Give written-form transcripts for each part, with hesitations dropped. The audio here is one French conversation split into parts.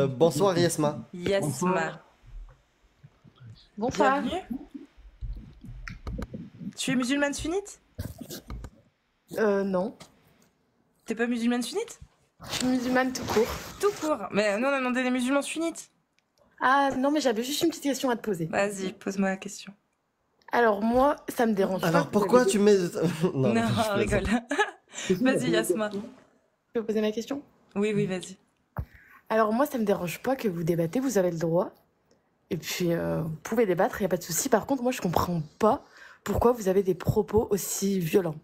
Bonsoir Yasma. Yasma. Bonsoir. Bienvenue. Tu es musulmane sunnite? Non. T'es pas musulmane sunnite? Je suis musulmane tout court. Tout court. Mais nous on a demandé les musulmans sunnites. Ah non, mais j'avais juste une petite question à te poser. Vas-y, pose-moi la question. Alors moi, ça me dérange pas. Alors pourquoi tu mets... Non, je rigole. Vas-y, Yasma. Je peux poser ma question? Oui, oui, vas-y. Alors moi, ça me dérange pas que vous débattez, vous avez le droit. Et puis, vous pouvez débattre, il n'y a pas de souci. Par contre, moi, je comprends pas pourquoi vous avez des propos aussi violents.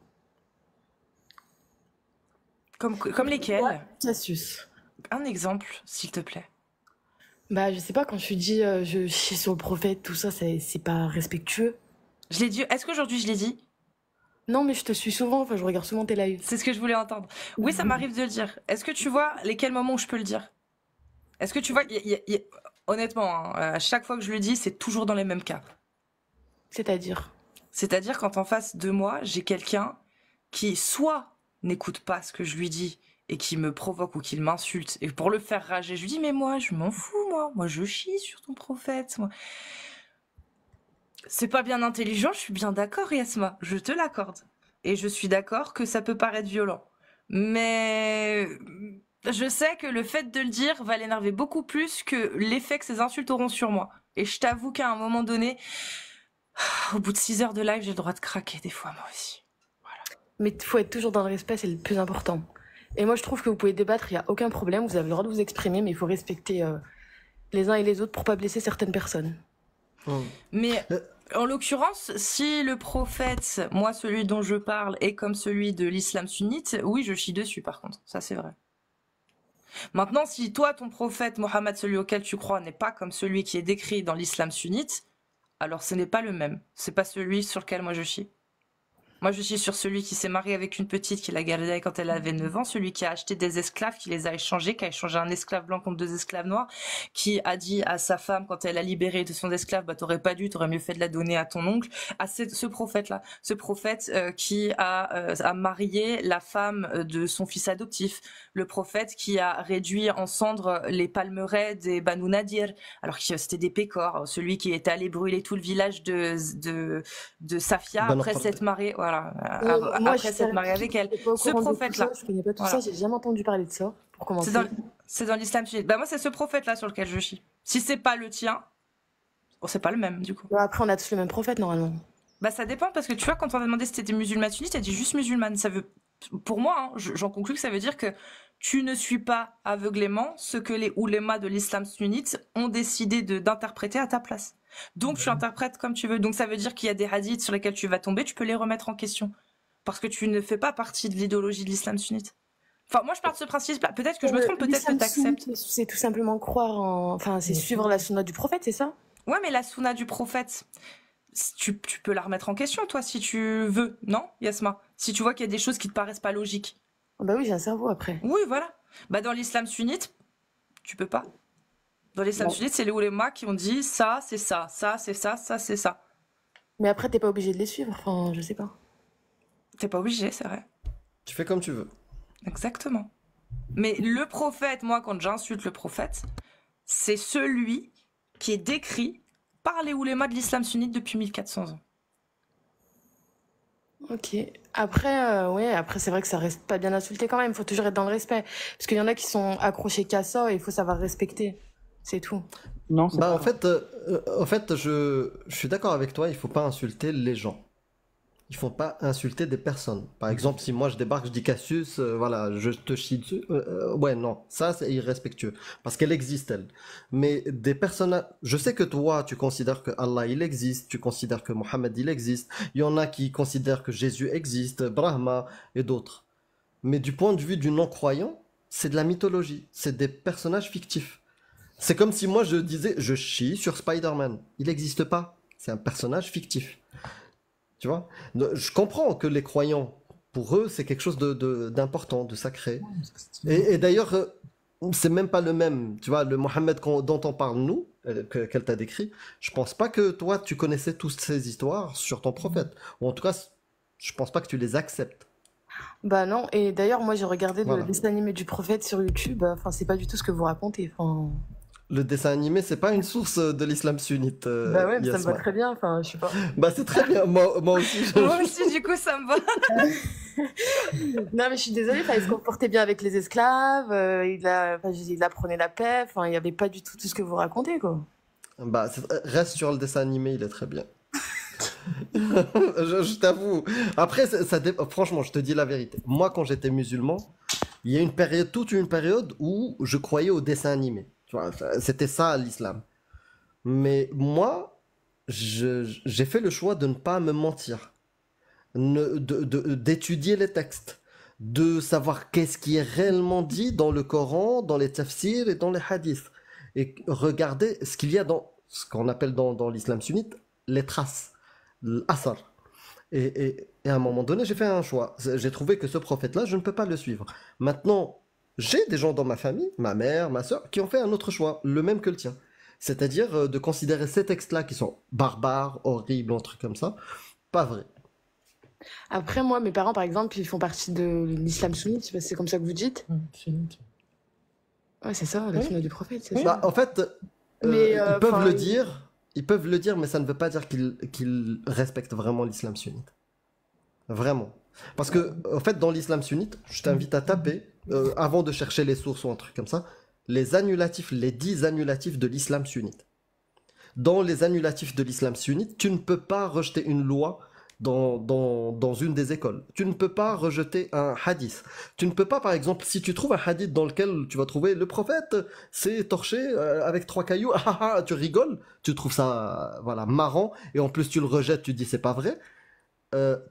Comme lesquels? Cassius. Un exemple, s'il te plaît. Bah, je sais pas, quand je dis je chie sur le prophète, tout ça, c'est pas respectueux. Je l'ai dit. Est-ce qu'aujourd'hui je l'ai dit? Non, mais je te suis souvent, enfin, je regarde souvent tes lives. C'est ce que je voulais entendre. Oui, ça m'arrive de le dire. Est-ce que tu vois lesquels moments où je peux le dire? Est-ce que tu vois, honnêtement, hein, à chaque fois que je le dis, c'est toujours dans les mêmes cas. C'est-à-dire? C'est-à-dire quand en face de moi, j'ai quelqu'un qui soit n'écoute pas ce que je lui dis et qui me provoque ou qui m'insulte. Et pour le faire rager, je lui dis, mais moi, je m'en fous, moi, je chie sur ton prophète. Moi. C'est pas bien intelligent, je suis bien d'accord, Yasma, je te l'accorde. Et je suis d'accord que ça peut paraître violent. Mais je sais que le fait de le dire va l'énerver beaucoup plus que l'effet que ces insultes auront sur moi. Et je t'avoue qu'à un moment donné, au bout de 6 heures de live, j'ai le droit de craquer des fois, moi aussi. Mais il faut être toujours dans le respect, c'est le plus important. Et moi, je trouve que vous pouvez débattre, il n'y a aucun problème, vous avez le droit de vous exprimer, mais il faut respecter les uns et les autres pour pas blesser certaines personnes. Mais en l'occurrence, si le prophète, moi celui dont je parle, est comme celui de l'islam sunnite, oui, je chie dessus par contre, ça c'est vrai. Maintenant, si toi, ton prophète, Mohammed, celui auquel tu crois, n'est pas comme celui qui est décrit dans l'islam sunnite, alors ce n'est pas le même, c'est pas celui sur lequel moi je chie. Moi, je suis sur celui qui s'est marié avec une petite, qui l'a gardée quand elle avait 9 ans, celui qui a acheté des esclaves, qui les a échangés, qui a échangé un esclave blanc contre 2 esclaves noirs, qui a dit à sa femme, quand elle a libéré de son esclave, bah t'aurais pas dû, t'aurais mieux fait de la donner à ton oncle, à ce prophète-là. Ce prophète qui a marié la femme de son fils adoptif. Le prophète qui a réduit en cendres les palmeraies des Banu Nadir, alors que c'était des pécores. Celui qui est allé brûler tout le village de Safia après s'être marié, voilà. Après s'être marié avec elle. Ce prophète-là. Je connais pas tout ça, j'ai jamais entendu parler de ça. Pour commencer. C'est dans l'islam sunnite. Bah moi, c'est ce prophète-là sur lequel je chie. Si c'est pas le tien, bon, c'est pas le même, du coup. Bah, après, on a tous le même prophète, normalement. Bah ça dépend, parce que tu vois, quand on a demandé si t'étais musulmane sunnite, t'as dit juste musulmane. Ça veut, pour moi, hein, j'en conclus que ça veut dire que tu ne suis pas aveuglément ce que les oulémas de l'islam sunnite ont décidé d'interpréter à ta place. Donc tu interprètes comme tu veux. Donc ça veut dire qu'il y a des hadiths sur lesquels tu vas tomber, tu peux les remettre en question. Parce que tu ne fais pas partie de l'idéologie de l'islam sunnite. Enfin, moi je pars de ce principe-là. Peut-être que je me trompe, peut-être que t'acceptes. C'est tout simplement croire en... Enfin, c'est suivre la sunna du prophète, c'est ça? Ouais, mais la sunna du prophète, tu peux la remettre en question, toi, si tu veux. Non, Yasma? Si tu vois qu'il y a des choses qui te paraissent pas logiques. Bah oui, j'ai un cerveau après. Oui, voilà. Bah dans l'islam sunnite, tu peux pas. Dans l'islam sunnite, c'est les oulémas qui ont dit ça, c'est ça, ça, c'est ça, ça, c'est ça. Mais après, t'es pas obligé de les suivre, enfin, je sais pas. T'es pas obligé, c'est vrai. Tu fais comme tu veux. Exactement. Mais le prophète, moi, quand j'insulte le prophète, c'est celui qui est décrit par les oulémas de l'islam sunnite depuis 1400 ans. Ok. Après, ouais, après, c'est vrai que ça reste pas bien insulté quand même. Il faut toujours être dans le respect. Parce qu'il y en a qui sont accrochés qu'à ça et il faut savoir respecter. C'est tout. Non, c'est Bah pas en fait, je suis d'accord avec toi, il faut pas insulter les gens. Il faut pas insulter des personnes. Par exemple, si moi je débarque, je dis Cassius, voilà, je te chie dessus. Ouais, non, ça c'est irrespectueux. Parce qu'elle existe, elle. Mais des personnes, je sais que toi, tu considères que Allah il existe, tu considères que Mohammed il existe. Il y en a qui considèrent que Jésus existe, Brahma et d'autres. Mais du point de vue du non-croyant, c'est de la mythologie. C'est des personnages fictifs. C'est comme si moi je disais, je chie sur Spider-Man. Il n'existe pas. C'est un personnage fictif. Tu vois? Je comprends que les croyants, pour eux, c'est quelque chose d'important, de sacré. Et d'ailleurs, c'est même pas le même. Tu vois, le Mohammed dont on parle, nous, qu'elle t'a décrit, je pense pas que toi, tu connaissais toutes ces histoires sur ton prophète. Ou en tout cas, je pense pas que tu les acceptes. Bah non, et d'ailleurs, moi j'ai regardé Voilà. le dessin animé du prophète sur YouTube. Enfin, c'est pas du tout ce que vous racontez. Enfin, Le dessin animé, c'est pas une source de l'islam sunnite, Bah ouais, mais ça me va Yasma. très bien, enfin, je sais pas. Bah, c'est très bien. Moi aussi, Moi aussi, du coup, ça me va. Non, mais je suis désolée, enfin, il se comportait bien avec les esclaves, il apprenait la paix, enfin, il n'y avait pas du tout tout ce que vous racontez, quoi. Bah, reste sur le dessin animé, il est très bien. Je t'avoue. Après, franchement, je te dis la vérité. Moi, quand j'étais musulman, il y a toute une période où je croyais au dessin animé. Tu vois, c'était ça l'islam. Mais moi, j'ai fait le choix de ne pas me mentir, d'étudier les textes, de savoir qu'est-ce qui est réellement dit dans le Coran, dans les tafsirs et dans les hadiths. Et regarder ce qu'il y a dans ce qu'on appelle dans l'islam sunnite les traces, l'asar. Et à un moment donné, j'ai fait un choix. J'ai trouvé que ce prophète-là, je ne peux pas le suivre. Maintenant, j'ai des gens dans ma famille, ma mère, ma soeur, qui ont fait un autre choix, le même que le tien. C'est-à-dire de considérer ces textes-là qui sont barbares, horribles, un truc comme ça, pas vrai. Après, moi, mes parents, par exemple, ils font partie de l'islam sunnite, je sais pas si c'est comme ça que vous dites. Sunnite. Ouais, c'est ça, la Oui. sunna du prophète, c'est Oui. ça. Bah, en fait, Mais, ils peuvent enfin, le dire, mais ça ne veut pas dire qu'ils respectent vraiment l'islam sunnite. Vraiment. Parce que, en fait, dans l'islam sunnite, je t'invite à taper, avant de chercher les sources ou un truc comme ça, les annulatifs, les 10 annulatifs de l'islam sunnite. Dans les annulatifs de l'islam sunnite, tu ne peux pas rejeter une loi dans une des écoles. Tu ne peux pas rejeter un hadith. Tu ne peux pas, par exemple, si tu trouves un hadith dans lequel tu vas trouver le prophète s'est torché avec 3 cailloux, tu rigoles, tu trouves ça voilà, marrant, et en plus tu le rejettes, tu dis c'est pas vrai,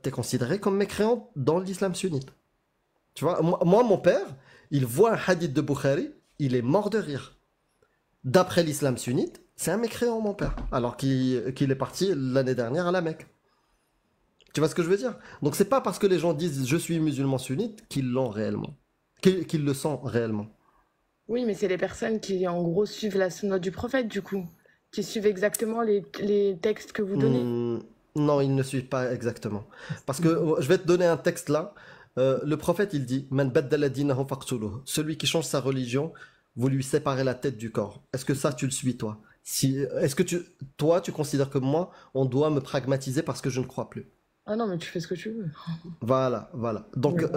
t'es considéré comme mécréant dans l'islam sunnite. Tu vois, moi, mon père, il voit un hadith de Bukhari, il est mort de rire. D'après l'islam sunnite, c'est un mécréant, mon père, alors qu'il est parti l'année dernière à la Mecque. Tu vois ce que je veux dire? Donc c'est pas parce que les gens disent je suis musulman sunnite qu'ils l'ont réellement, qu'ils le sont réellement. oui, mais c'est les personnes qui, en gros, suivent la sunna du prophète, du coup, qui suivent exactement les textes que vous donnez. Non, ils ne suivent pas exactement. Parce que je vais te donner un texte là. Le prophète il dit Man baddala dinahu faqtuluhu. Celui qui change sa religion, vous lui séparez la tête du corps. Est-ce que ça tu le suis toi? Est-ce que toi tu considères que moi on doit me pragmatiser parce que je ne crois plus? Ah non, mais tu fais ce que tu veux. Voilà, voilà. Donc, Ouais.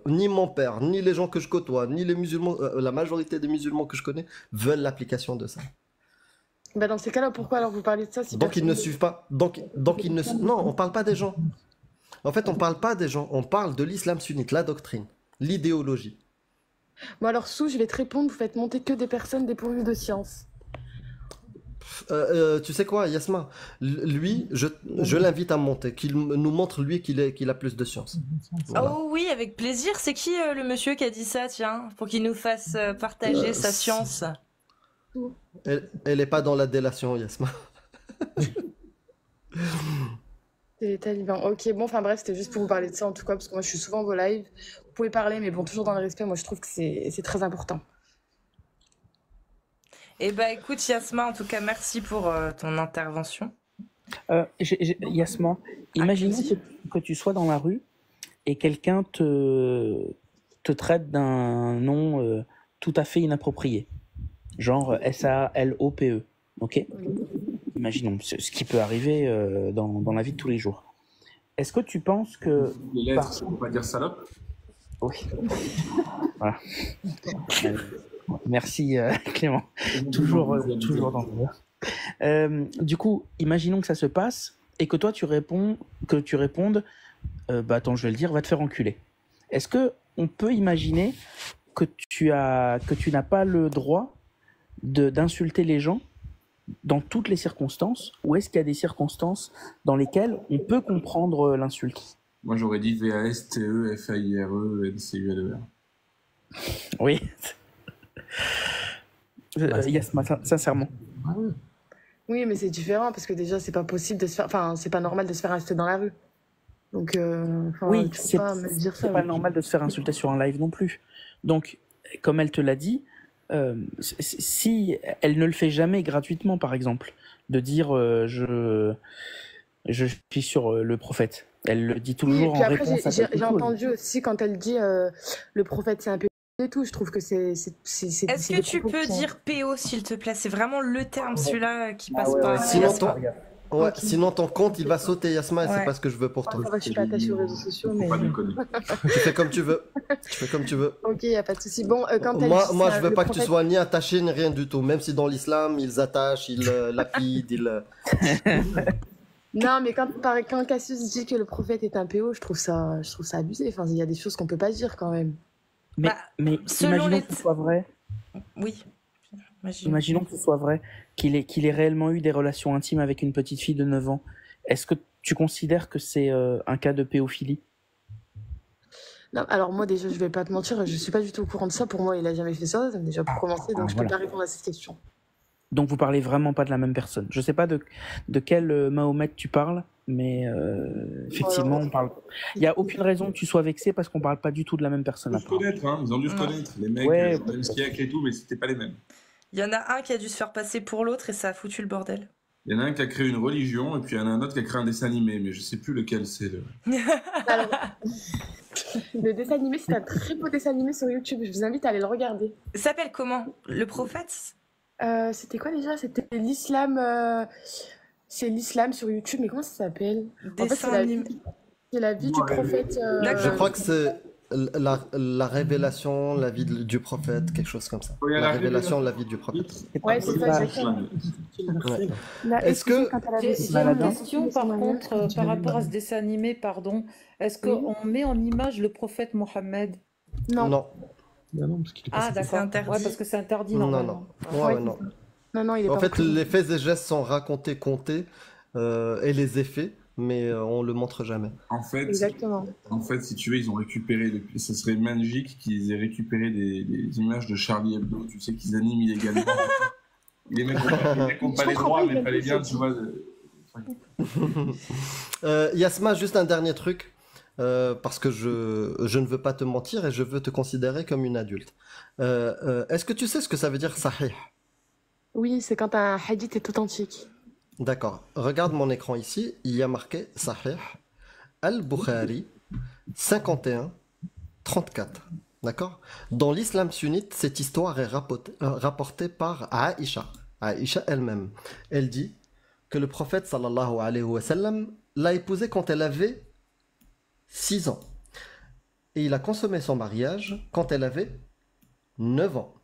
ni mon père, ni les gens que je côtoie, ni les musulmans, la majorité des musulmans que je connais veulent l'application de ça. Bah dans ces cas-là, pourquoi alors vous parlez de ça si Donc, ils personne ne ne... suivent pas. Donc ils ne. Non, on parle pas des gens. En fait, on parle pas des gens. On parle de l'islam sunnite, la doctrine, l'idéologie. Bon alors, Sou, je vais te répondre, vous faites monter que des personnes dépourvues de science. Tu sais quoi, Yasma? Lui, je l'invite à monter, qu'il nous montre lui qu'il a plus de science. Voilà. Oh oui, avec plaisir. C'est qui le monsieur qui a dit ça, tiens, pour qu'il nous fasse partager sa science? Elle est pas dans la délation, Yasma. C'est les talibans. Ok, bon, enfin bref, c'était juste pour vous parler de ça en tout cas, parce que moi je suis souvent vos lives. Vous pouvez parler, mais bon, toujours dans le respect, moi je trouve que c'est très important. Eh ben écoute Yasma, en tout cas merci pour ton intervention. Yasma, imaginons vas-y. que tu sois dans la rue et quelqu'un te traite d'un nom tout à fait inapproprié, genre SALOPE, ok? Imaginons, ce qui peut arriver dans la vie de tous les jours. Est-ce que tu penses que... Les lettres, on va dire salope. Oui. Voilà. Merci Clément. Toujours dans le... Du coup, imaginons que ça se passe et que toi tu répondes bah attends, je vais le dire, va te faire enculer. Est-ce que on peut imaginer que tu n'as pas le droit d'insulter les gens dans toutes les circonstances, ou est-ce qu'il y a des circonstances dans lesquelles on peut comprendre l'insulte? Moi, j'aurais dit VASTEFAIRE NCULER. Oui. Yasma, sincèrement. Oui, mais c'est différent, parce que déjà, c'est pas possible de se faire... Enfin, c'est pas normal de se faire insulter dans la rue. Donc, Oui, tu peux c'est pas me dire ça. pas oui. normal de se faire insulter sur un live non plus. Donc, comme elle te l'a dit, si elle ne le fait jamais gratuitement, par exemple, de dire je suis sur le prophète, elle le dit Oui, et toujours puis en après, réponse à j'ai quelque chose. entendu aussi quand elle dit le prophète c'est un peu et tout. Je trouve que Est-ce que des tu propos peux qui sont- dire PO, s'il te plaît? C'est vraiment le terme, celui-là, qui Ah passe ouais, pas. ouais, Sinon, Yasma, ton... regarde. Ouais, Ok. sinon ton compte il va sauter, Yasma, et c'est Ouais. pas ce que je veux pour Ah, toi. ça va, je suis pas attachée aux réseaux sociaux, Faut mais pas déconner. Tu fais comme tu veux. Tu fais comme tu veux. ok, y a pas de souci. Bon, quand elle Moi, dit moi ça, je veux le pas que tu prophète- sois ni attaché ni rien du tout. Même si dans l'islam, ils attachent, ils lapident, ils... Non, mais quand Cassius dit que le prophète est un PO, je trouve ça abusé. Enfin, il y a des choses qu'on peut pas dire quand même. Bah, Mais selon imaginons les- que ce soit vrai. Oui. Imagine. Imaginons que ce soit vrai, qu'il ait réellement eu des relations intimes avec une petite fille de 9 ans. Est-ce que tu considères que c'est un cas de pédophilie? Non, alors moi déjà, je vais pas te mentir, je suis pas du tout au courant de ça. Pour moi, il a jamais fait ça, déjà pour commencer, donc je voilà. peux pas répondre à cette question. Donc vous parlez vraiment pas de la même personne. Je sais pas de quel Mahomet tu parles, mais effectivement, Alors, on parle. Il y a aucune raison que tu sois vexé parce qu'on parle pas du tout de la même personne. Ils ont dû se connaître, hein. Ils ont dû se Non. connaître. Les mecs, Ouais, le même siècle et tout, mais c'était pas les mêmes. Il y en a un qui a dû se faire passer pour l'autre et ça a foutu le bordel. Il y en a un qui a créé une religion et puis il y en a un autre qui a créé un dessin animé, mais je sais plus lequel c'est. Alors, le dessin animé, c'est un très beau dessin animé sur YouTube. Je vous invite à aller le regarder. Il s'appelle comment? Le prophète? C'était quoi déjà? C'était l'islam. C'est l'islam sur YouTube, mais comment ça s'appelle? En fait, Dessin animé. c'est la vie du prophète. D'accord. Je crois que c'est la révélation, la vie du prophète, quelque chose comme ça. Oui, La révélation, la vie du prophète. Ouais, c'est ça, exactement. Ouais. Là, Est-ce que- quand elle avait J'ai fait une un- question par contre par rapport à ce dessin animé, pardon. Est-ce qu'on met en image le prophète Mohammed? Non, Non, Bah non, parce qu'il est Ah pas- d'accord. interdit. Ouais, parce que c'est interdit non, normalement. non. Ouais, ouais, non. non, il est En pas fait, reconnu. les faits et gestes sont racontés, comptés, et les effets, mais on le montre jamais. En fait, Exactement. si tu veux, ils ont récupéré, ce serait magique qu'ils aient récupéré des images de Charlie Hebdo, tu sais, qu'ils animent illégalement. Les mecs ont pas les droits, mais pas les biens, tu vois. Yasma, juste un dernier truc, parce que je ne veux pas te mentir et je veux te considérer comme une adulte. Est-ce que tu sais ce que ça veut dire sahih? Oui, c'est quand un hadith est authentique. D'accord. Regarde mon écran ici, il y a marqué Sahih Al-Bukhari 51 34. D'accord? Dans l'islam sunnite, cette histoire est rapportée par Aïcha. Aïcha elle-même. Elle dit que le prophète sallallahu alayhi wa sallam l'a épousée quand elle avait 6 ans. Et il a consommé son mariage quand elle avait 9 ans.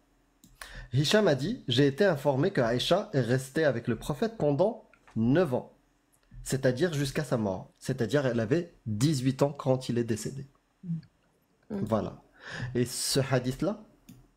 Hicham a dit, j'ai été informé que Aïcha est restée avec le prophète pendant 9 ans, c'est-à-dire jusqu'à sa mort. C'est-à-dire elle avait 18 ans quand il est décédé. Voilà. Et ce hadith-là,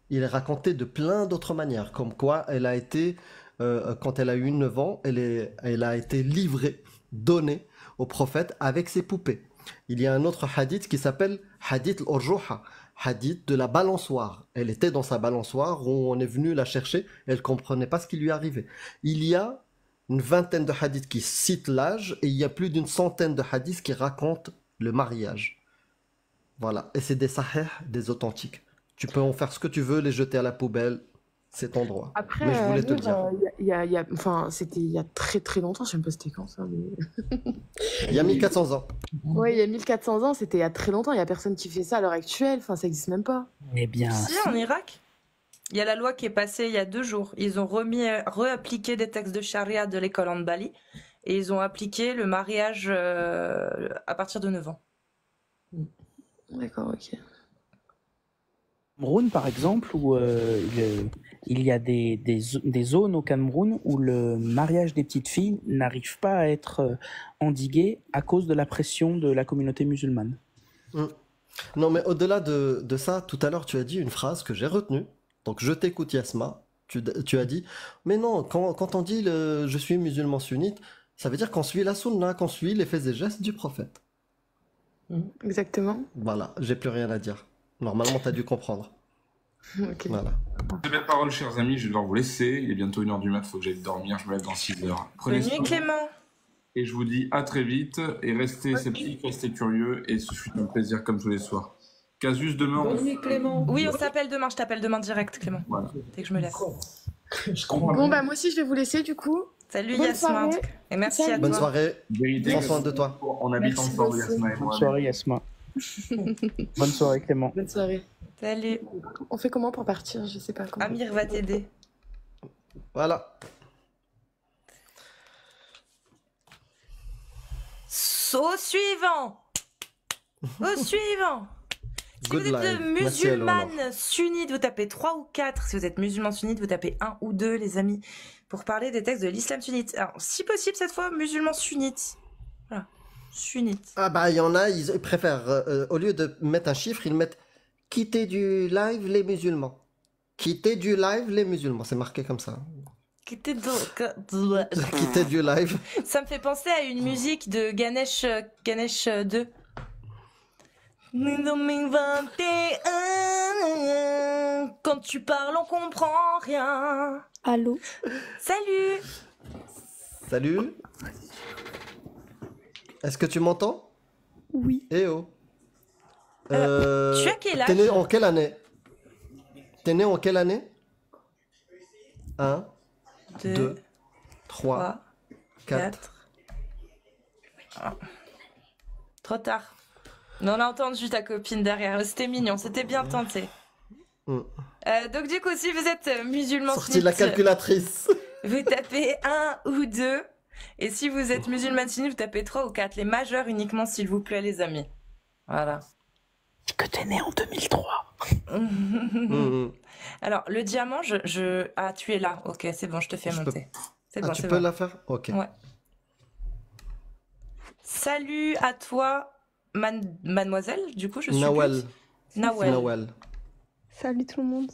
il est raconté de plein d'autres manières, comme quoi elle a été, quand elle a eu 9 ans, elle a été livrée, donnée au prophète avec ses poupées. Il y a un autre hadith qui s'appelle Hadith al-Urjuha, hadith de la balançoire. Elle était dans sa balançoire où on est venu la chercher, elle comprenait pas ce qui lui arrivait. Il y a une vingtaine de hadiths qui citent l'âge et il y a plus d'une centaine de hadiths qui racontent le mariage. Voilà, et c'est des sahih, des authentiques. Tu peux en faire ce que tu veux, les jeter à la poubelle, c'est ton droit. Après, Mais je voulais te le dire. enfin, c'était il y a très très longtemps, je sais même pas c'était quand ça. Mais... Il y a 1400 ans. Ouais, il y a 1400 ans, c'était il y a très longtemps. Il y a personne qui fait ça à l'heure actuelle. Enfin, ça existe même pas. Eh bien, Si, en Irak, il y a la loi qui est passée il y a 2 jours. Ils ont réappliqué des textes de charia de l'école Hanbali et ils ont appliqué le mariage à partir de 9 ans. D'accord, ok. Cameroun, par exemple, où il y a des zones au Cameroun où le mariage des petites filles n'arrive pas à être endigué à cause de la pression de la communauté musulmane. Non, mais au-delà de ça, tout à l'heure, tu as dit une phrase que j'ai retenue. Donc, je t'écoute, Yasma. Tu as dit, mais non, quand on dit je suis musulman sunnite, ça veut dire qu'on suit la sunna, qu'on suit les faits et gestes du prophète. Exactement. Voilà, j'ai plus rien à dire. Normalement, tu as dû comprendre. Ok. Voilà. Ces belles paroles, chers amis, je vais devoir vous laisser. Il est bientôt 1h du mat, faut que j'aille dormir. Je me lève dans 6 heures. Prenez Bonne nuit, soin. Clément. Et je vous dis à très vite. Et restez sceptiques, restez curieux. Et ce fut un plaisir comme tous les soirs. Casus, demain, Bonne nuit Clément. Oui, on s'appelle demain. Je t'appelle demain direct, Clément. Voilà. Dès que je me lève. Bon, bah, moi aussi, je vais vous laisser du coup. Salut Bonne Yasma. soirée. en tout cas. Et merci à Salut. Bonne toi. soirée. Vérité, Prends soin de toi. on habite Merci ensemble, beaucoup. Yasma et Bonne moi. soirée, Yasma. Bonne soirée, Clément. Bonne soirée. Salut. On fait comment pour partir? Je sais pas comment. Amir va t'aider. Voilà. Au suivant. Au suivant. Si Good vous êtes live. de Merci, Eleonore. musulmanes sunnites, vous tapez 3 ou 4. Si vous êtes musulmans sunnites, vous tapez 1 ou 2, les amis, pour parler des textes de l'islam sunnite. Alors, si possible, cette fois, musulmans sunnites. Voilà. Sunnites. Ah bah il y en a, ils préfèrent, au lieu de mettre un chiffre, ils mettent quitter du live les musulmans. Quitter du live les musulmans, c'est marqué comme ça. Quitter du live. Ça me fait penser à une musique de Ganesh 2. 2021, quand tu parles, on comprend rien. Allô? Salut. Salut. Est-ce que tu m'entends? Oui. Eh oh. Tu as quel âge? T'es né en quelle année? T'es né en quelle année? 1, 2, 3, 4. Trop tard. Non, on a entendu ta copine derrière. C'était mignon, c'était bien tenté. Donc du coup, si vous êtes musulman Sorti la calculatrice. vous tapez 1 ou 2. Et si vous êtes musulman sunnite, vous tapez 3 ou 4. Les majeurs uniquement, s'il vous plaît, les amis. Voilà. Que t'es né en 2003. Alors, le diamant, Ah, tu es là. Ok, c'est bon, je te fais monter. C'est bon, tu c'est peux bon. la faire? Ok. Ouais. Salut à toi, mademoiselle, du coup, je suis Nawal. Nawel. Nawal. Salut tout le monde.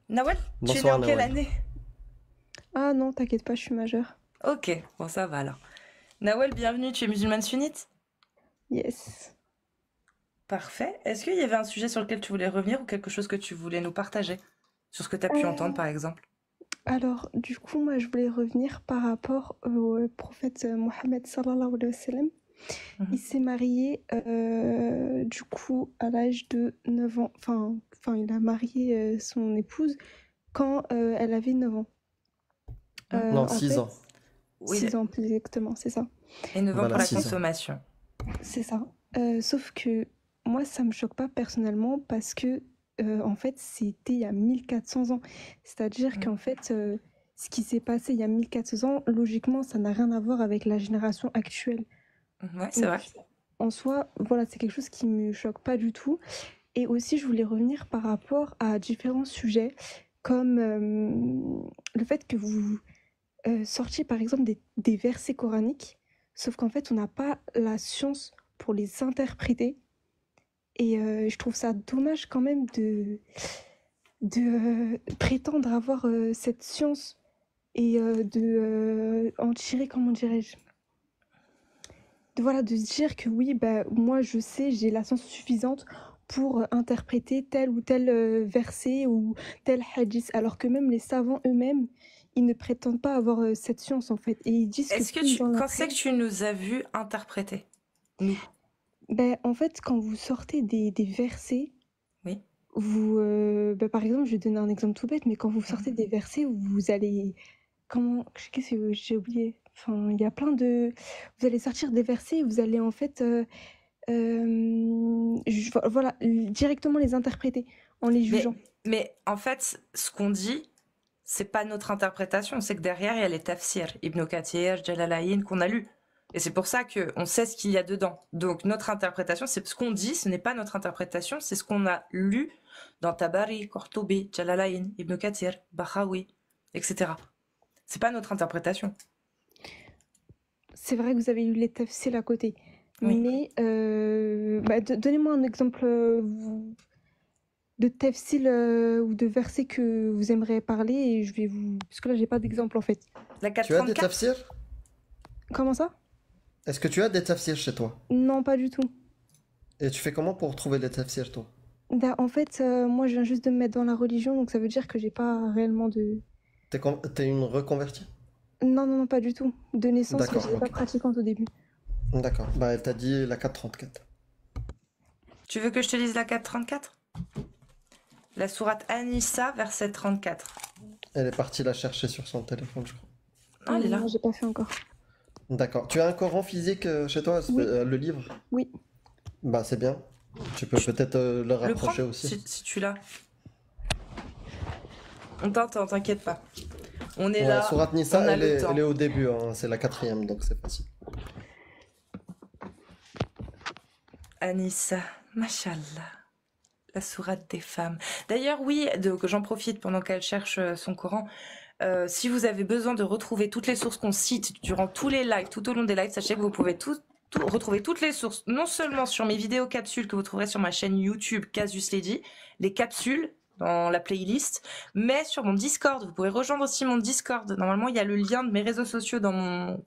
Nawel, tu es né Bonsoir, en quelle Nawel. année? Ah non, t'inquiète pas, je suis majeure. Ok, bon, ça va alors. Nawel, bienvenue, tu es musulmane sunnite? Yes. Parfait. Est-ce qu'il y avait un sujet sur lequel tu voulais revenir ou quelque chose que tu voulais nous partager? Sur ce que tu as pu entendre, par exemple? Alors, du coup, moi, je voulais revenir par rapport au prophète Mohammed sallallahu alayhi wa sallam. Il s'est marié, du coup, à l'âge de 9 ans. Enfin, il a marié son épouse quand elle avait 9 ans. Non, 6 ans. Oui, 6 ans, plus exactement, c'est ça. et 9 ans Voilà, pour la 6 ans. consommation. C'est ça. Sauf que moi, ça me choque pas personnellement parce que, en fait, c'était il y a 1400 ans. C'est-à-dire qu'en fait, ce qui s'est passé il y a 1400 ans, logiquement, ça n'a rien à voir avec la génération actuelle. Ouais, c'est Donc, vrai. en soi, voilà, c'est quelque chose qui me choque pas du tout. Et aussi, je voulais revenir par rapport à différents sujets, comme le fait que vous sortiez, par exemple, des versets coraniques, sauf qu'en fait, on n'a pas la science pour les interpréter. Et je trouve ça dommage quand même de prétendre avoir cette science et de en tirer, comment dirais-je, de se dire que oui, bah, moi je sais, j'ai la science suffisante pour interpréter tel ou tel verset ou tel hadith, alors que même les savants eux-mêmes, ils ne prétendent pas avoir cette science en fait. Et ils disent Est-ce que plus tu... dans la Quand c'est que tu nous as vu interpréter? Nous. Ben, en fait, quand vous sortez des versets, Oui. vous, ben, par exemple, je vais donner un exemple tout bête, mais quand vous sortez des versets, vous allez... Comment... Qu'est-ce que j'ai oublié? Enfin, il y a plein de... Vous allez sortir des versets et vous allez en fait... voilà, directement les interpréter en les jugeant. Mais en fait, ce qu'on dit, c'est pas notre interprétation, c'est que derrière, il y a les tafsirs, Ibn Kathir, Jalalayn, qu'on a lus. Et c'est pour ça qu'on sait ce qu'il y a dedans. Donc notre interprétation, c'est ce qu'on dit, ce n'est pas notre interprétation, c'est ce qu'on a lu dans Tabari, Qurtubi, Jalalayn, Ibn Kathir, Bahawi, etc. C'est pas notre interprétation. C'est vrai que vous avez eu les tafsirs à côté. Oui. Mais bah, donnez-moi un exemple de tafsir ou de verset que vous aimeriez parler et je vais vous... Parce que là, j'ai pas d'exemple en fait. La Tu as des 434, tafsirs? Comment ça? Est-ce que tu as des tafsirs chez toi? Non, pas du tout. Et tu fais comment pour trouver les tafsirs, toi? En fait, moi, je viens juste de me mettre dans la religion, donc ça veut dire que j'ai pas réellement de... T'es une reconvertie? Non, pas du tout. De naissance, D'accord, j'étais pas ok. pratiquante au début. D'accord. Bah, elle t'a dit la 434. tu veux que je te lise la 434? La sourate An-Nisa, verset 34. Elle est partie la chercher sur son téléphone, je crois. Ah, elle est là. Non, j'ai pas fait encore. D'accord. Tu as un Coran physique chez toi, Oui. le livre? Oui. Bah, c'est bien. Tu peux peut-être le Le rapprocher prends aussi. si tu l'as. On t'entend, t'inquiète pas. On est Ouais, là, Sourate on Nisa, a elle le est, temps. elle est au début, hein, c'est la 4e, donc c'est facile. Anissa, mashallah, la sourate des femmes. D'ailleurs, oui, donc j'en profite pendant qu'elle cherche son Coran. Si vous avez besoin de retrouver toutes les sources qu'on cite durant tous les lives, tout au long des lives, sachez que vous pouvez retrouver toutes les sources, non seulement sur mes vidéos capsules que vous trouverez sur ma chaîne YouTube Casus Lady, les capsules dans la playlist, mais sur mon Discord. Vous pouvez rejoindre aussi mon Discord. Normalement, il y a le lien de mes réseaux sociaux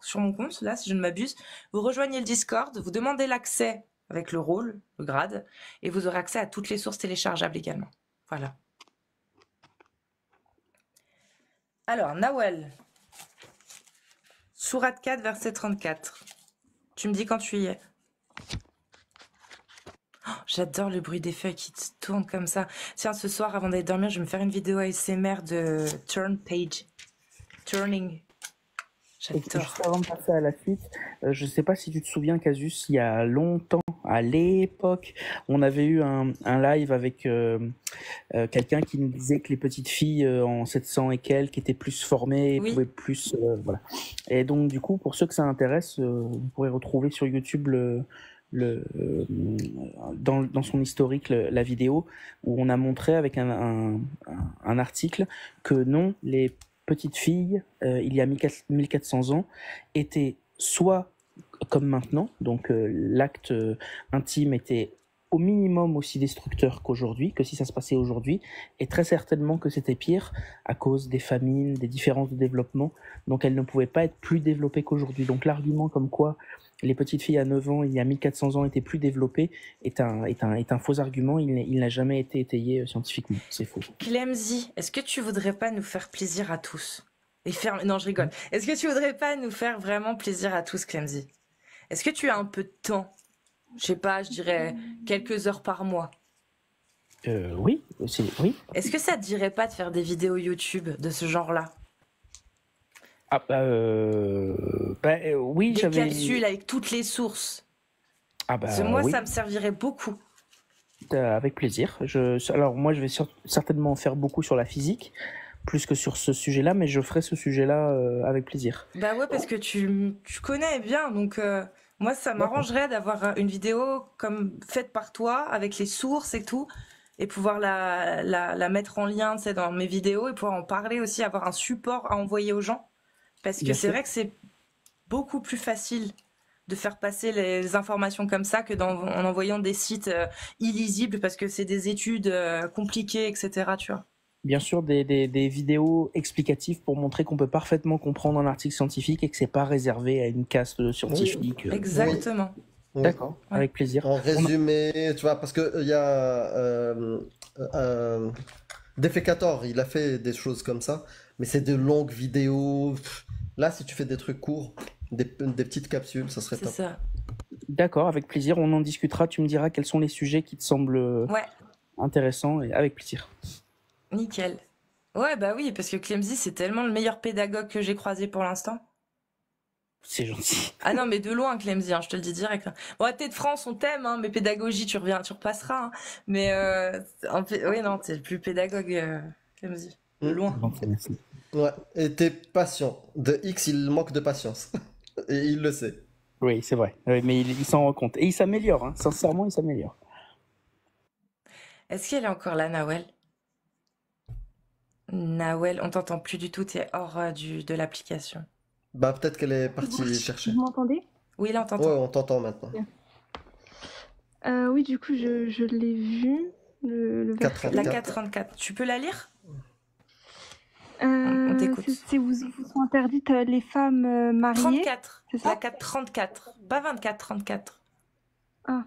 sur mon compte, là, si je ne m'abuse. Vous rejoignez le Discord, vous demandez l'accès avec le rôle, le grade, et vous aurez accès à toutes les sources téléchargeables également. Voilà. Alors, Nawel, Sourate 4, verset 34. Tu me dis quand tu y es. Oh, j'adore le bruit des feuilles qui tournent comme ça. Tiens, ce soir, avant d'aller dormir, je vais me faire une vidéo ASMR de turning. Et J'adore. juste avant de passer à la suite, je ne sais pas si tu te souviens, Casus, il y a longtemps, à l'époque, on avait eu un live avec quelqu'un qui nous disait que les petites filles en 700 et quelques étaient plus formées, et Oui. pouvaient plus... voilà. Et donc, du coup, pour ceux que ça intéresse, vous pourrez retrouver sur YouTube dans son historique la vidéo où on a montré avec un article que non, les petites filles, il y a 1400 ans, étaient soit comme maintenant, donc l'acte intime était au minimum aussi destructeur qu'aujourd'hui, que si ça se passait aujourd'hui, et très certainement que c'était pire à cause des famines, des différences de développement, donc elles ne pouvaient pas être plus développées qu'aujourd'hui. Donc l'argument comme quoi les petites filles à 9 ans, il y a 1400 ans, étaient plus développées, est un faux argument, il n'a jamais été étayé scientifiquement, c'est faux. Clemzy, est-ce que tu voudrais pas nous faire plaisir à tous et faire... Non, je rigole. Est-ce que tu voudrais pas nous faire vraiment plaisir à tous, Clemzy? Est-ce que tu as un peu de temps? Je sais pas, je dirais quelques heures par mois. Oui. Est-ce que ça te dirait pas de faire des vidéos YouTube de ce genre-là? Ah oui, Des j'avais... capsules avec toutes les sources. Ah Parce que moi, oui. ça me servirait beaucoup. Avec plaisir. Alors moi, je vais certainement faire beaucoup sur la physique, plus que sur ce sujet-là, mais je ferai ce sujet-là avec plaisir. Bah ouais, parce que tu connais bien, donc moi, ça m'arrangerait d'avoir une vidéo comme faite par toi, avec les sources et tout, et pouvoir la mettre en lien, tu sais, dans mes vidéos, et pouvoir en parler aussi, avoir un support à envoyer aux gens. Parce que Bien c'est sûr. vrai que c'est beaucoup plus facile de faire passer les informations comme ça que en envoyant des sites illisibles, parce que c'est des études compliquées, etc., tu vois. Bien sûr, des vidéos explicatives pour montrer qu'on peut parfaitement comprendre un article scientifique et que c'est pas réservé à une caste de scientifiques. Exactement. Oui. D'accord, Ouais. avec plaisir. En résumé, tu vois, parce que il y a Defecator, il a fait des choses comme ça, mais c'est de longues vidéos. Là, si tu fais des trucs courts, des petites capsules, ça serait C'est top. ça. D'accord, avec plaisir. On en discutera. Tu me diras quels sont les sujets qui te semblent Ouais, intéressants et avec plaisir. nickel. Ouais, bah oui, parce que Clemzy, c'est tellement le meilleur pédagogue que j'ai croisé pour l'instant. C'est gentil. Ah non, mais de loin, Clemzy, hein, je te le dis direct. Bon, t'es de France, on t'aime, hein, mais pédagogie, tu repasseras. Hein. Mais oui, non, t'es le plus pédagogue, Clemzy. De loin. Merci. Ouais, et t'es patient. De X, il manque de patience. Et il le sait. Oui, c'est vrai. Oui, mais il s'en rend compte. Et il s'améliore, hein. Sincèrement, il s'améliore. Est-ce qu'elle est encore là, Nawel? Nawel, on t'entend plus du tout, t'es hors de l'application. Bah, peut-être qu'elle est partie chercher. Vous m'entendez? Oui, là, on Ouais, t'entend. on t'entend maintenant. Oui, du coup, je l'ai vu, le verset. La 434. 434. Tu peux la lire? On t'écoute. C'est vous sont interdites les femmes mariées. 34. c'est ça? La 434. Pas 24, 34. Ah.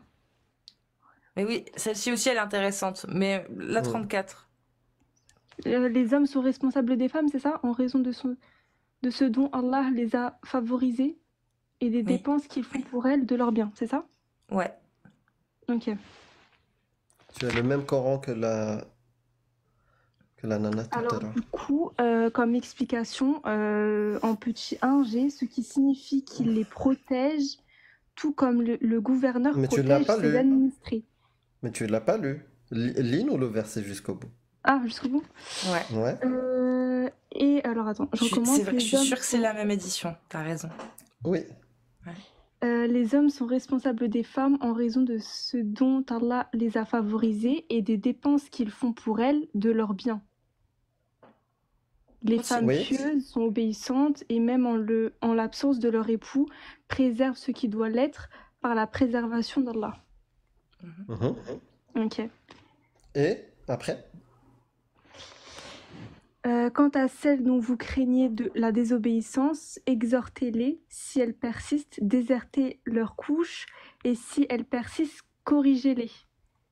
Mais oui, celle-ci aussi, elle est intéressante. Mais la Ouais. 34. Les hommes sont responsables des femmes, c'est ça? En raison de ce dont Allah les a favorisés et des Oui. dépenses qu'ils font pour elles de leurs biens, c'est ça? Ouais. Ok. Tu as le même Coran que la nana tout à Alors, l'heure. du coup, comme explication, en petit 1G, ce qui signifie qu'il les protège, tout comme le gouverneur Mais tu l'as protège pas ses lu. administrés. Mais tu l'as pas lu. Lis-nous le verset jusqu'au bout. Ah, jusqu'au bout. Ouais. Ouais. Et alors, attends, je recommence. C'est vrai, je Les suis hommes sûre que c'est sont- la même édition, t'as raison. Oui. Les hommes sont responsables des femmes en raison de ce dont Allah les a favorisées et des dépenses qu'ils font pour elles de leurs biens. Les femmes Oui. pieuses sont obéissantes et même en l'absence de leur époux, préservent ce qui doit l'être par la préservation d'Allah. Mhm. Ok. Et après? Quant à celles dont vous craignez de la désobéissance, exhortez-les. Si elles persistent, désertez leur couche. Et si elles persistent, corrigez-les.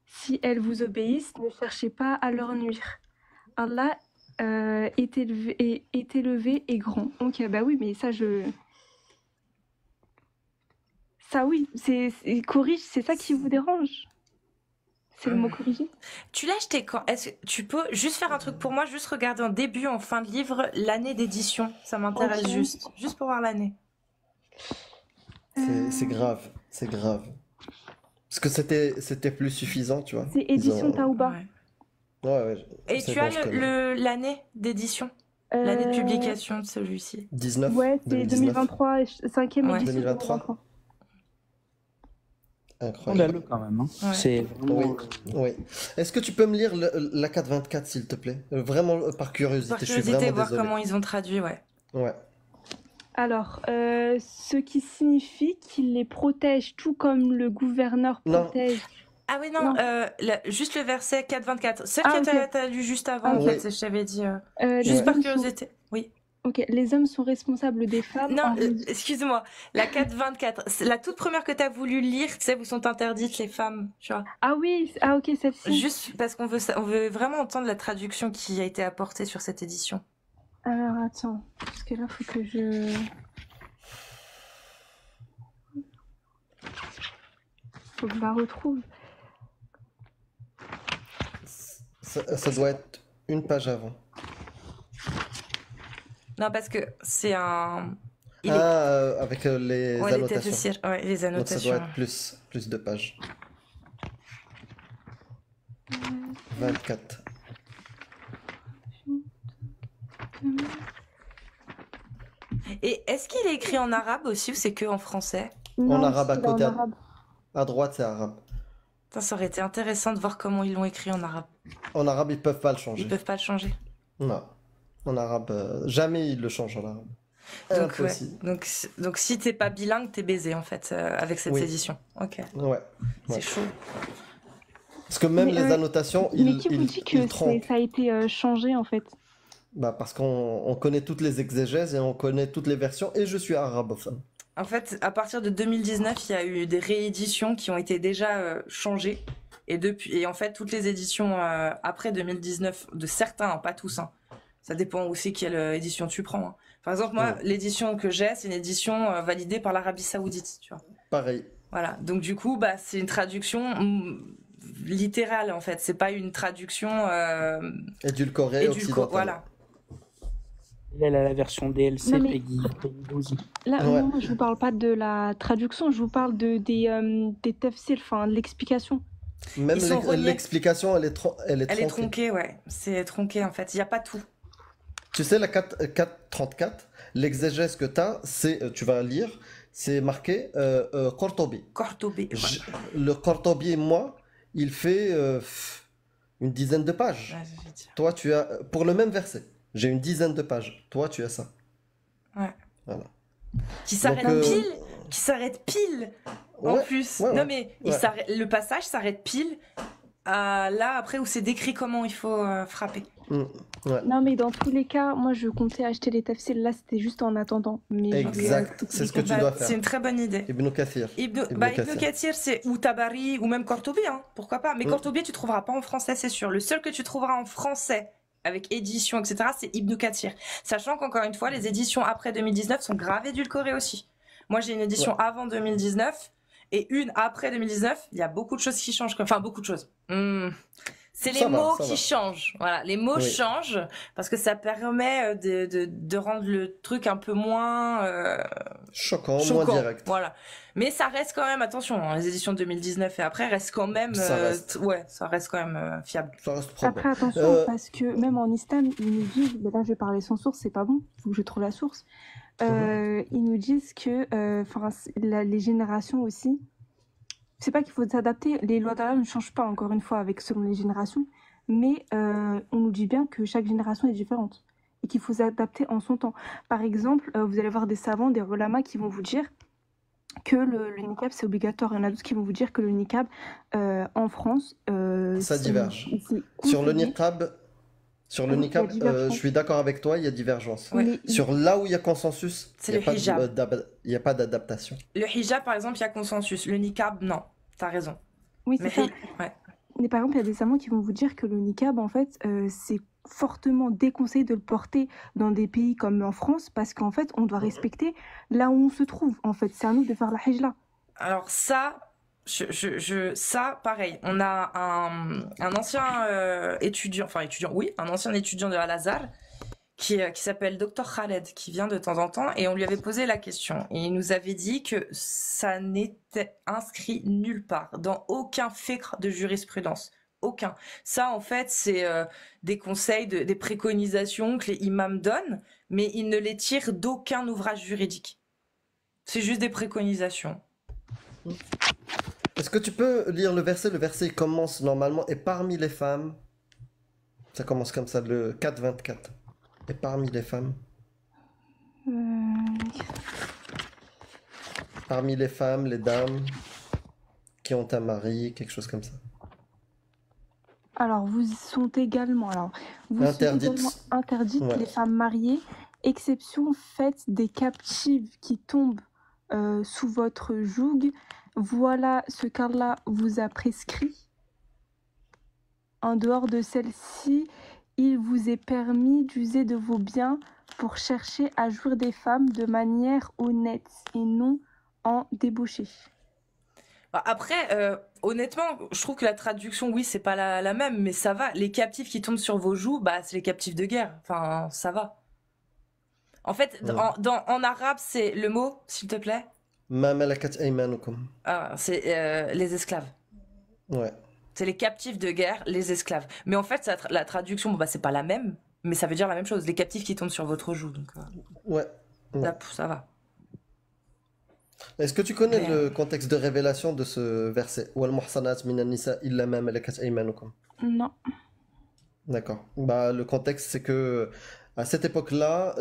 Si elles vous obéissent, ne cherchez pas à leur nuire. Allah est élevé et grand. Ok, bah oui, mais ça, Ça, oui, corrige, c'est ça qui vous dérange? C'est le mot corriger? Tu l'as acheté quand? Est-ce que tu peux juste faire un truc pour moi, juste regarder en début, en fin de livre, l'année d'édition. Ça m'intéresse Ok. juste pour voir l'année. C'est grave. C'est grave. Parce que c'était plus suffisant, tu vois. C'est édition Ils ont- Taouba. Ouais. Ouais. Et C'est tu bon, as je connais. l'année d'édition, l'année de publication de celui-ci. 19. Ouais, c'est 2019. 2023, 5e Ouais. édition. 2023. Scandaleux Incroyable. quand même. Hein. Ouais. C'est vraiment. Oui. Est-ce que tu peux me lire la 424, s'il te plaît? Vraiment, par curiosité. Par Je suis curiosité, vraiment voir désolé. comment ils ont traduit, ouais. Ouais. Alors, ce qui signifie qu'il les protège tout comme le gouverneur Non. protège. Ah oui, non, Non. juste le verset 4-24. Celle Ah, que ok. t'as lu juste avant, Ah, en ok. fait, je t'avais dit. Les Juste par hommes sont- curiosité. Oui. Ok, les hommes sont responsables des femmes. Non, en raison- excuse-moi. La 4-24, c'est la toute première que t'as voulu lire, tu sais, vous sont interdites les femmes, tu vois. Ah oui, ok, celle-ci. Juste parce qu'on veut vraiment entendre la traduction qui a été apportée sur cette édition. Alors, attends, parce que là, faut que je... Faut que je la retrouve. Ça doit être une page avant. Non, parce que c'est un. Il est- Avec les Ouais, les annotations. tafsirs, ouais, les Donc ça annotations. doit être plus de pages. 24. Et est-ce qu'il est écrit en arabe aussi ou c'est que en français? Non, arabe à c'est en côté. arabe. À droite, c'est arabe. Putain, ça aurait été intéressant de voir comment ils l'ont écrit en arabe. En arabe, ils peuvent pas le changer. Ils peuvent pas le changer. Non. En arabe, jamais ils le changent en arabe. Donc, ouais. Impossible. Donc si t'es pas bilingue, t'es baisé en fait avec cette Oui. édition. Ok, Ouais. c'est Ouais. chaud. Parce que même Mais, les annotations, Mais qui vous dit que ils trompent. ça a été changé, en fait? Bah, parce qu'on connaît toutes les exégèses et on connaît toutes les versions et je suis arabophone. En fait, à partir de 2019, il y a eu des rééditions qui ont été déjà changées. Et en fait, toutes les éditions après 2019, de certains, hein, pas tous, hein, ça dépend aussi quelle édition tu prends. Hein. Par exemple, moi, l'édition que j'ai, c'est une édition validée par l'Arabie Saoudite, tu vois. Pareil. Voilà. Donc du coup, bah, c'est une traduction littérale en fait. C'est pas une traduction Édulcoré, occidental. Voilà. Elle a la version DLC Non, mais- Peggy 12. Là, Ouais. non, je vous parle pas de la traduction, je vous parle des tafsirs, enfin, de l'explication. Même Ils sont reliés. l'explication, elle est Elle est tronquée. tronquée, ouais. C'est tronqué en fait. Il y a pas tout. Tu sais, la 434, l'exégèse que tu as, tu vas lire, c'est marqué Cortobi. Cortobé. Le Cortobi, moi, il fait une dizaine de pages. Ouais, je vais dire. Toi, tu as, pour le même verset, j'ai une dizaine de pages. Toi, tu as ça. Ouais. Voilà. Qui s'arrête Donc, pile. Qui s'arrête pile. En Ouais, plus. ouais, Non ouais. mais Ouais. le passage s'arrête pile. Là après où c'est décrit comment il faut frapper. Ouais. Non, mais dans tous les cas, moi, je comptais acheter les tafsirs. Là, c'était juste en attendant. Mais je vais, Exact, c'est ce que tu Bah, dois C'est faire. une très bonne idée. Ibn Kathir. Ibn Kathir. Kathir, c'est ou Tabari ou même Cortobé, hein, pourquoi pas. Mais Cortobé, tu trouveras pas en français, c'est sûr. Le seul que tu trouveras en français avec édition, etc., c'est Ibn Kathir. Sachant qu'encore une fois, les éditions après 2019 sont grave édulcorées aussi. Moi, j'ai une édition avant 2019 et une après 2019. Il y a beaucoup de choses qui changent. Enfin, beaucoup de choses. C'est les Ça va, mots ça qui va. changent. Voilà, les mots Oui. changent parce que ça permet de rendre le truc un peu moins Choquant, moins choquant. direct. Voilà. Mais ça reste quand même, attention, hein, les éditions 2019 et après restent quand même, Ça reste. ouais, ça reste quand même fiable. Ça reste probable. Après, attention, parce que même en islam, ils nous disent, mais là je vais parler sans source, c'est pas bon, faut que je trouve la source. Ils nous disent que les générations aussi, c'est pas qu'il faut s'adapter, les lois d'Allah ne changent pas encore une fois avec selon les générations, mais on nous dit bien que chaque génération est différente et qu'il faut s'adapter en son temps. Par exemple, vous allez voir des savants, des ulama qui vont vous dire que le niqab c'est obligatoire. Il y en a d'autres qui vont vous dire que le niqab en France, Ça diverge. c'est Sur le conseillé. niqab, Oui, il y a je divergence. suis d'accord avec toi, il y a divergence. Ouais. Sur là où il y a consensus, C'est il le hijab. n'y a pas d'adaptation. Le hijab, par exemple, il y a consensus. Le niqab, non. T'as raison. Oui, Mais c'est ça. ouais. Mais par exemple, il y a des savants qui vont vous dire que le niqab, en fait, c'est fortement déconseillé de le porter dans des pays comme en France parce qu'en fait, on doit respecter là où on se trouve. En fait, c'est à nous de faire la hijla. Alors ça, ça, pareil. On a un ancien étudiant, oui, un ancien étudiant de Al-Azhar qui s'appelle Dr Khaled, qui vient de temps en temps, et on lui avait posé la question. Et il nous avait dit que ça n'était inscrit nulle part, dans aucun fiqh de jurisprudence. Aucun. Ça, en fait, c'est des conseils, des préconisations que les imams donnent, mais ils ne les tirent d'aucun ouvrage juridique. C'est juste des préconisations. Est-ce que tu peux lire le verset? Le verset commence normalement, et parmi les femmes, ça commence comme ça, le 4-24. Et parmi les femmes, parmi les femmes, les dames qui ont un mari, quelque chose comme ça. Alors, vous sont également Interdites. interdites Ouais. les femmes mariées, exception faite des captives qui tombent sous votre joug. Voilà ce qu'Allah vous a prescrit. En dehors de celle-ci, il vous est permis d'user de vos biens pour chercher à jouir des femmes de manière honnête et non en débauché. Après, honnêtement, je trouve que la traduction, oui, c'est pas la même, mais ça va. Les captifs qui tombent sur vos joues, bah, c'est les captifs de guerre. Enfin, ça va. En fait, Ouais. en arabe, c'est le mot, s'il te plaît. Ma malakat aymanukum. Ah, c'est les esclaves. Ouais. C'est les captifs de guerre, les esclaves. Mais en fait, la traduction, bon, bah, c'est pas la même, mais ça veut dire la même chose. Les captifs qui tombent sur votre joue, donc Ouais. Ouais. ça va. Est-ce que tu connais Mais, le contexte de révélation de ce verset? Wal muhsanat minan nisa illa ma malakat aymanukum. Non. D'accord. Bah, le contexte, c'est que à cette époque-là,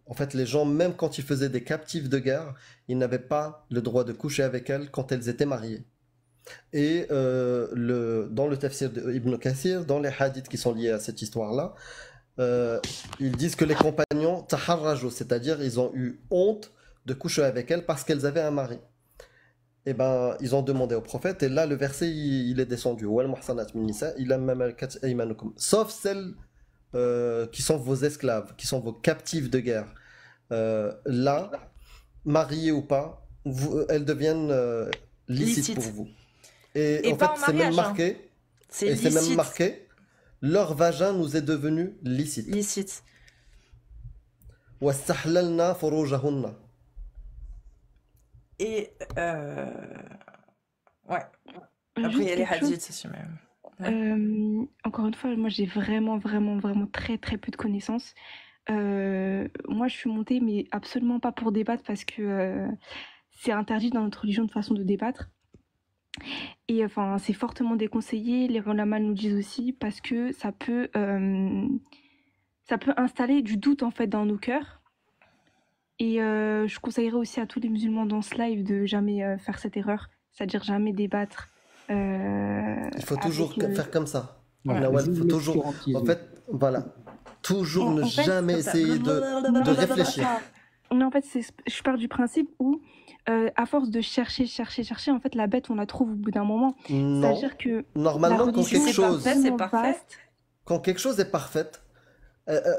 en fait, les gens, même quand ils faisaient des captifs de guerre, ils n'avaient pas le droit de coucher avec elles quand elles étaient mariées. Et dans le tafsir d'Ibn Kathir, dans les hadiths qui sont liés à cette histoire-là, ils disent que les compagnons taharrajou, c'est-à-dire ils ont eu honte de coucher avec elles parce qu'elles avaient un mari. Et ben, ils ont demandé au prophète, et là le verset il est descendu. Wal muhsanat min nisa illa ma malakat aymanukum. Sauf celles qui sont vos esclaves, qui sont vos captifs de guerre. Là, mariées ou pas, elles deviennent licites pour vous. Et en pas fait, en c'est même mariage, hein. marqué, C'est et c'est même licite. marqué, leur vagin nous est devenu licite. Licite. وَاسْتَحْلَلْنَا فُرُوجَهُنَّ. Et ouais. Après, Juste il y a les quelque chose. hadiths aussi, mais... Encore une fois, moi j'ai vraiment très très peu de connaissances. Moi je suis montée, mais absolument pas pour débattre parce que c'est interdit dans notre religion de façon de débattre. Et enfin, c'est fortement déconseillé. Les ulama nous disent aussi parce que ça peut installer du doute en fait dans nos cœurs. Et je conseillerais aussi à tous les musulmans dans ce live de jamais faire cette erreur, c'est-à-dire jamais débattre. Il faut toujours faire comme ça. Ouais, Nawal, il faut vive toujours. l'obscurantisme. En fait, voilà. Toujours ne En fait, jamais comme ça. essayer de réfléchir. Non, en fait, je pars du principe où, à force de chercher, en fait, la bête, on la trouve au bout d'un moment. Non. C'est-à-dire que Normalement, la quand religion, quelque c'est chose, parfait, c'est tellement parfait. vaste. quand quelque chose est parfait,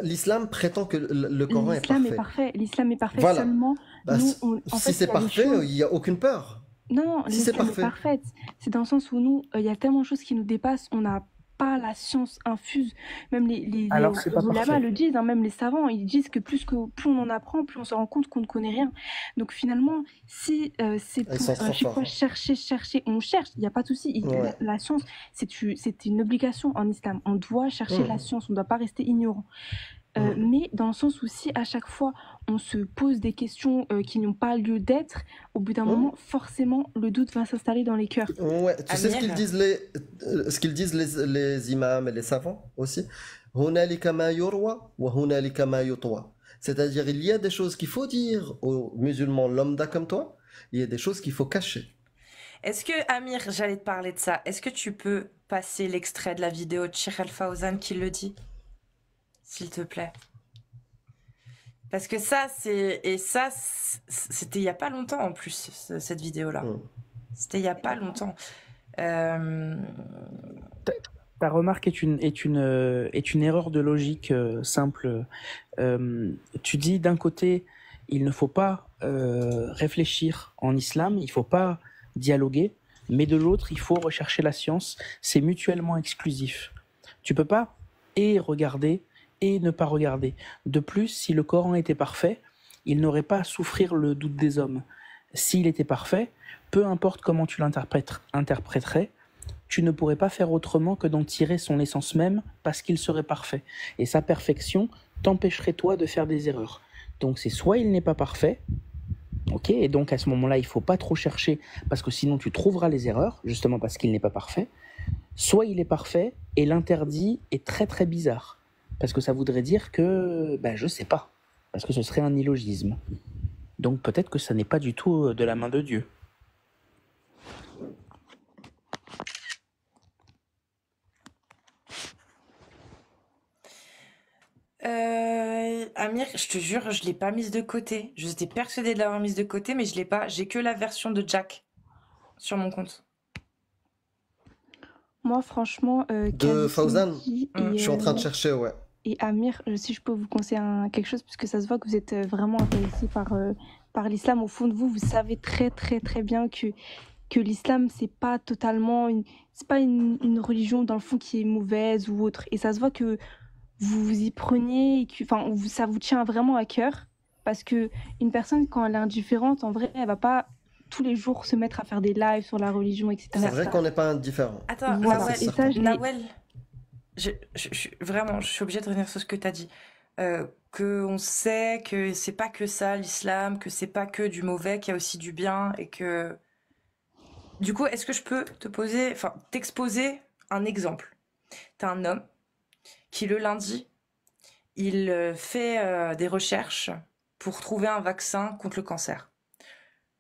l'islam prétend que le Coran est L'islam parfait. est parfait. L'islam est parfait Voilà. seulement. Bah, Nous, en si fait, c'est il y a des parfait, choses- il n'y a aucune peur. Non, Si c'est l'islam est parfait. parfaite. C'est dans le sens où nous, il y a tellement de choses qui nous dépassent, on n'a pas la science infuse. Même les Alors c'est pas ulamas parfait. le disent, hein, même les savants, ils disent que plus on en apprend, plus on se rend compte qu'on ne connaît rien. Donc finalement, si c'est Ils pour sont trop chaque fois forts. chercher, on cherche, il n'y a pas de souci. Ouais. La science, c'est une obligation en islam. On doit chercher la science, on ne doit pas rester ignorant. Mais dans le sens où si à chaque fois on se pose des questions qui n'ont pas lieu d'être, au bout d'un moment, forcément, le doute va s'installer dans les cœurs. Ouais, tu sais ce qu'ils Amir, disent les imams et les savants aussi? هنالك ما يروى وهنالك ما يطوى. C'est-à-dire, il y a des choses qu'il faut dire aux musulmans lambda comme toi, il y a des choses qu'il faut cacher. est-ce que, Amir, j'allais te parler de ça. Est-ce que tu peux passer l'extrait de la vidéo de Sheikh Al-Fawzan qui le dit? S'il te plaît. Parce que ça, c'était il y a pas longtemps en plus, cette vidéo-là. C'était il y a pas longtemps. Ta remarque est une erreur de logique simple. Tu dis d'un côté, il ne faut pas réfléchir en islam, il ne faut pas dialoguer, mais de l'autre, il faut rechercher la science. C'est mutuellement exclusif. Tu peux pas et regarder et ne pas regarder. De plus, si le Coran était parfait, il n'aurait pas à souffrir le doute des hommes. S'il était parfait, peu importe comment tu l'interpréterais, tu ne pourrais pas faire autrement que d'en tirer son essence même parce qu'il serait parfait. Et sa perfection t'empêcherait toi de faire des erreurs. Donc c'est soit il n'est pas parfait, ok, et donc à ce moment-là, il ne faut pas trop chercher parce que sinon tu trouveras les erreurs, justement parce qu'il n'est pas parfait. Soit il est parfait et l'interdit est très très bizarre. Parce que ça voudrait dire que, je sais pas, parce que ce serait un illogisme. Donc peut-être que ça n'est pas du tout de la main de Dieu. Amir, je te jure, je l'ai pas mise de côté. J'étais persuadée de l'avoir mise de côté, mais je l'ai pas. J'ai que la version de Jack sur mon compte. Moi, franchement, De Khalid Fawzan, Mehdi je suis en train de chercher, ouais. et Amir, si je peux vous conseiller quelque chose, parce que ça se voit que vous êtes vraiment intéressés par l'islam. Au fond de vous, vous savez très très très bien que l'islam, c'est pas totalement c'est pas une religion dans le fond qui est mauvaise ou autre. Et ça se voit que vous vous y preniez, et ça vous tient vraiment à cœur. Parce que une personne, quand elle est indifférente, en vrai, elle va pas tous les jours se mettre à faire des lives sur la religion, etc. C'est vrai qu'on n'est pas indifférent. Attends, Voilà. Nawel, Et ça, Nawel, vraiment, je suis obligée de revenir sur ce que tu as dit. Que on sait que c'est pas que ça l'islam, que c'est pas que du mauvais, qu'il y a aussi du bien et que. Du coup, est-ce que je peux t'exposer un exemple? T'as un homme qui le lundi, il fait des recherches pour trouver un vaccin contre le cancer.